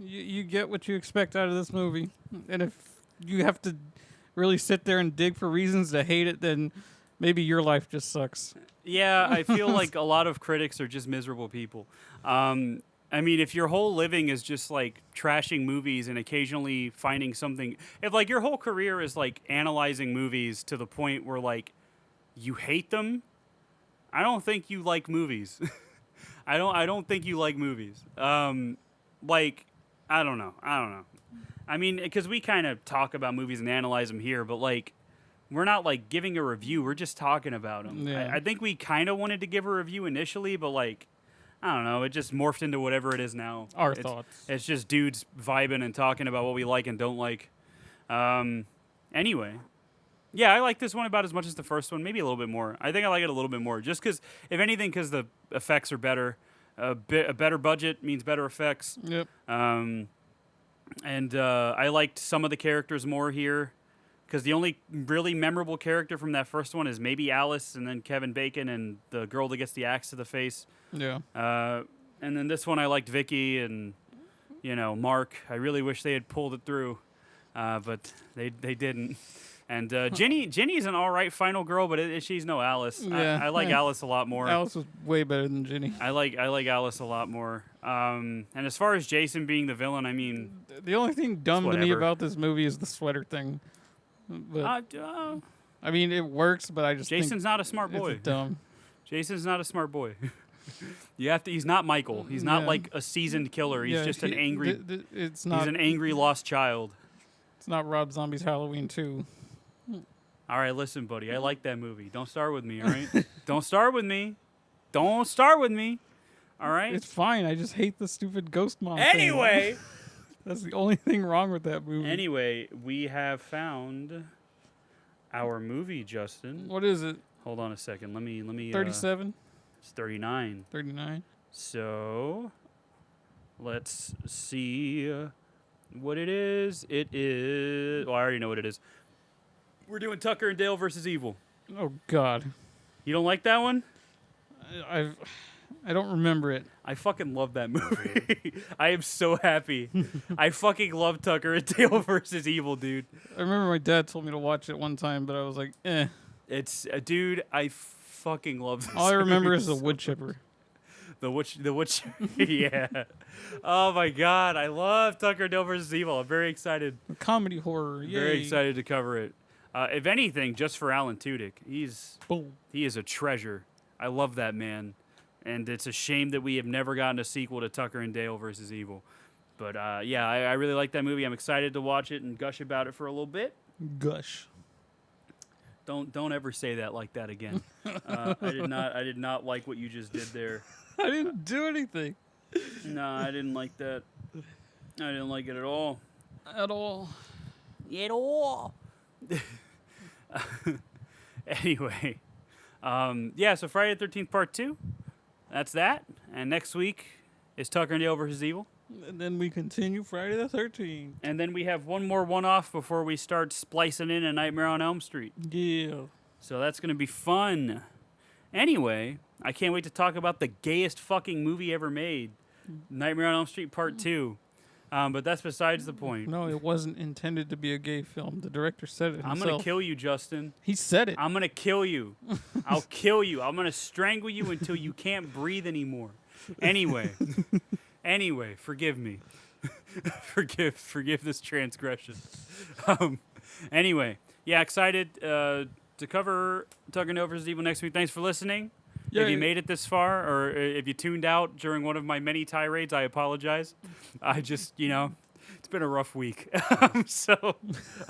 You get what you expect out of this movie, and if you have to really sit there and dig for reasons to hate it, then maybe your life just sucks. Yeah, I feel like a lot of critics are just miserable people. I mean, if your whole living is just like trashing movies and occasionally finding something, if like your whole career is like analyzing movies to the point where like you hate them, I don't think you like movies. I don't think you like movies. Like, I don't know. I mean, because we kind of talk about movies and analyze them here, but like, we're not like giving a review. We're just talking about them. Yeah. I think we kind of wanted to give a review initially, but like, I don't know. It just morphed into whatever it is now. Our thoughts. It's just dudes vibing and talking about what we like and don't like. Anyway. Yeah, I like this one about as much as the first one, maybe a little bit more. I think I like it a little bit more, just because, if anything, because the effects are better. A better budget means better effects. Yep. And I liked some of the characters more here, because the only really memorable character from that first one is maybe Alice, and then Kevin Bacon, and the girl that gets the axe to the face. Yeah. And then this one, I liked Vicky and, Mark. I really wish they had pulled it through, but they didn't. And Ginny's an all right final girl, but she's no Alice. Yeah. I like Alice a lot more. Alice was way better than Ginny. I like Alice a lot more. And as far as Jason being the villain, I mean, The only thing dumb to me whatever. about this movie is the sweater thing. But uh, I mean, it works, but I just Jason's think not a smart boy. it's dumb. Jason's not a smart boy. He's not Michael. He's not Yeah. like a seasoned killer. He's Yeah, just an angry. It's He's not. an angry lost child. It's not Rob Zombie's Halloween 2. All right, listen, buddy. I like that movie. Don't start with me, all right? Don't start with me. Don't start with me. All right? It's fine. I just hate the stupid ghost mom. thing. Anyway. That's the only thing wrong with that movie. Anyway, we have found our movie, Justin. What is it? Hold on a second. Let me 37? it's 39. 39? So, let's see what it is. It is... Well, I already know what it is. We're doing Tucker and Dale versus Evil. Oh, God. You don't like that one? I don't remember it. I fucking love that movie. I am so happy. I fucking love Tucker and Dale versus Evil, dude. I remember my dad told me to watch it one time, but I was like, eh. It's dude. I fucking love this. All I remember movie is the so wood much. chipper. The witch. Yeah. Oh my god, I love Tucker and Dale versus Evil. I'm very excited. Comedy horror. Yay. Very excited to cover it. If anything, just for Alan Tudyk, he is a treasure. I love that man, and it's a shame that we have never gotten a sequel to Tucker and Dale versus Evil. But yeah, I really like that movie. I'm excited to watch it and gush about it for a little bit. Gush. Don't ever say that like that again. I did not like what you just did there. I didn't do anything. No, I didn't like that. I didn't like it at all. At all. At all. Anyway, yeah. So Friday the 13th Part 2. That's that. And next week is Tucker and Dale versus Evil. And then we continue Friday the 13th. And then we have one more one-off before we start splicing in A Nightmare on Elm Street. Yeah. So that's going to be fun. Anyway, I can't wait to talk about the gayest fucking movie ever made, Nightmare on Elm Street Part 2. But that's besides the point. No, it wasn't intended to be a gay film. The director said it himself. I'm going to kill you, Justin. He said it. I'm going to kill you. I'll kill you. I'm going to strangle you until you can't breathe anymore. Anyway, forgive me. forgive this transgression. Anyway, yeah, excited to cover Tucker and Dale versus Evil next week. Thanks for listening. If you made it this far, or if you tuned out during one of my many tirades, I apologize. I just, it's been a rough week. So,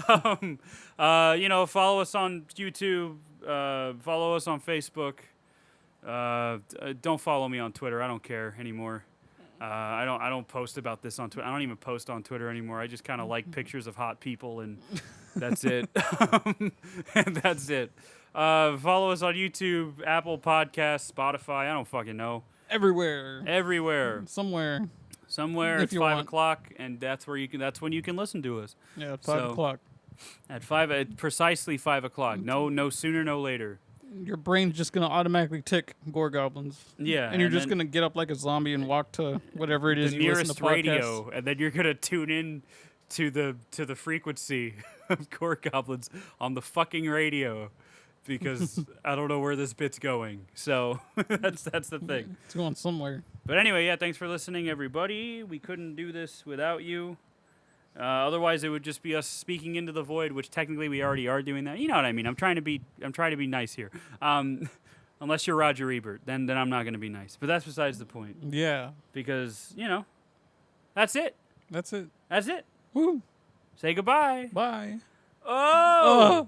follow us on YouTube, follow us on Facebook. Don't follow me on Twitter. I don't care anymore. I don't post about this on Twitter. I don't even post on Twitter anymore. I just kind of like pictures of hot people, and that's it. And that's it. Follow us on YouTube, Apple Podcasts, Spotify. I don't fucking know. Everywhere. Somewhere If it's you 5 want. o'clock, and that's when you can listen to us. Yeah, 5 o'clock. At precisely 5 o'clock. No sooner, no later. Your brain's just going to automatically tick Gore Goblins. Yeah, And you're and just then- going to get up like a zombie and walk to whatever it is The you listen nearest to podcasts. radio, and then you're gonna tune in to the frequency of Gore Goblins on the fucking radio, because I don't know where this bit's going. So that's the thing. It's going somewhere. But anyway, yeah, thanks for listening, everybody. We couldn't do this without you. Otherwise, it would just be us speaking into the void, which technically we already are doing that. You know what I mean? I'm trying to be nice here. Unless you're Roger Ebert, then I'm not going to be nice. But that's besides the point. Yeah. Because, that's it. That's it. That's it. Woo. Say goodbye. Bye. Oh!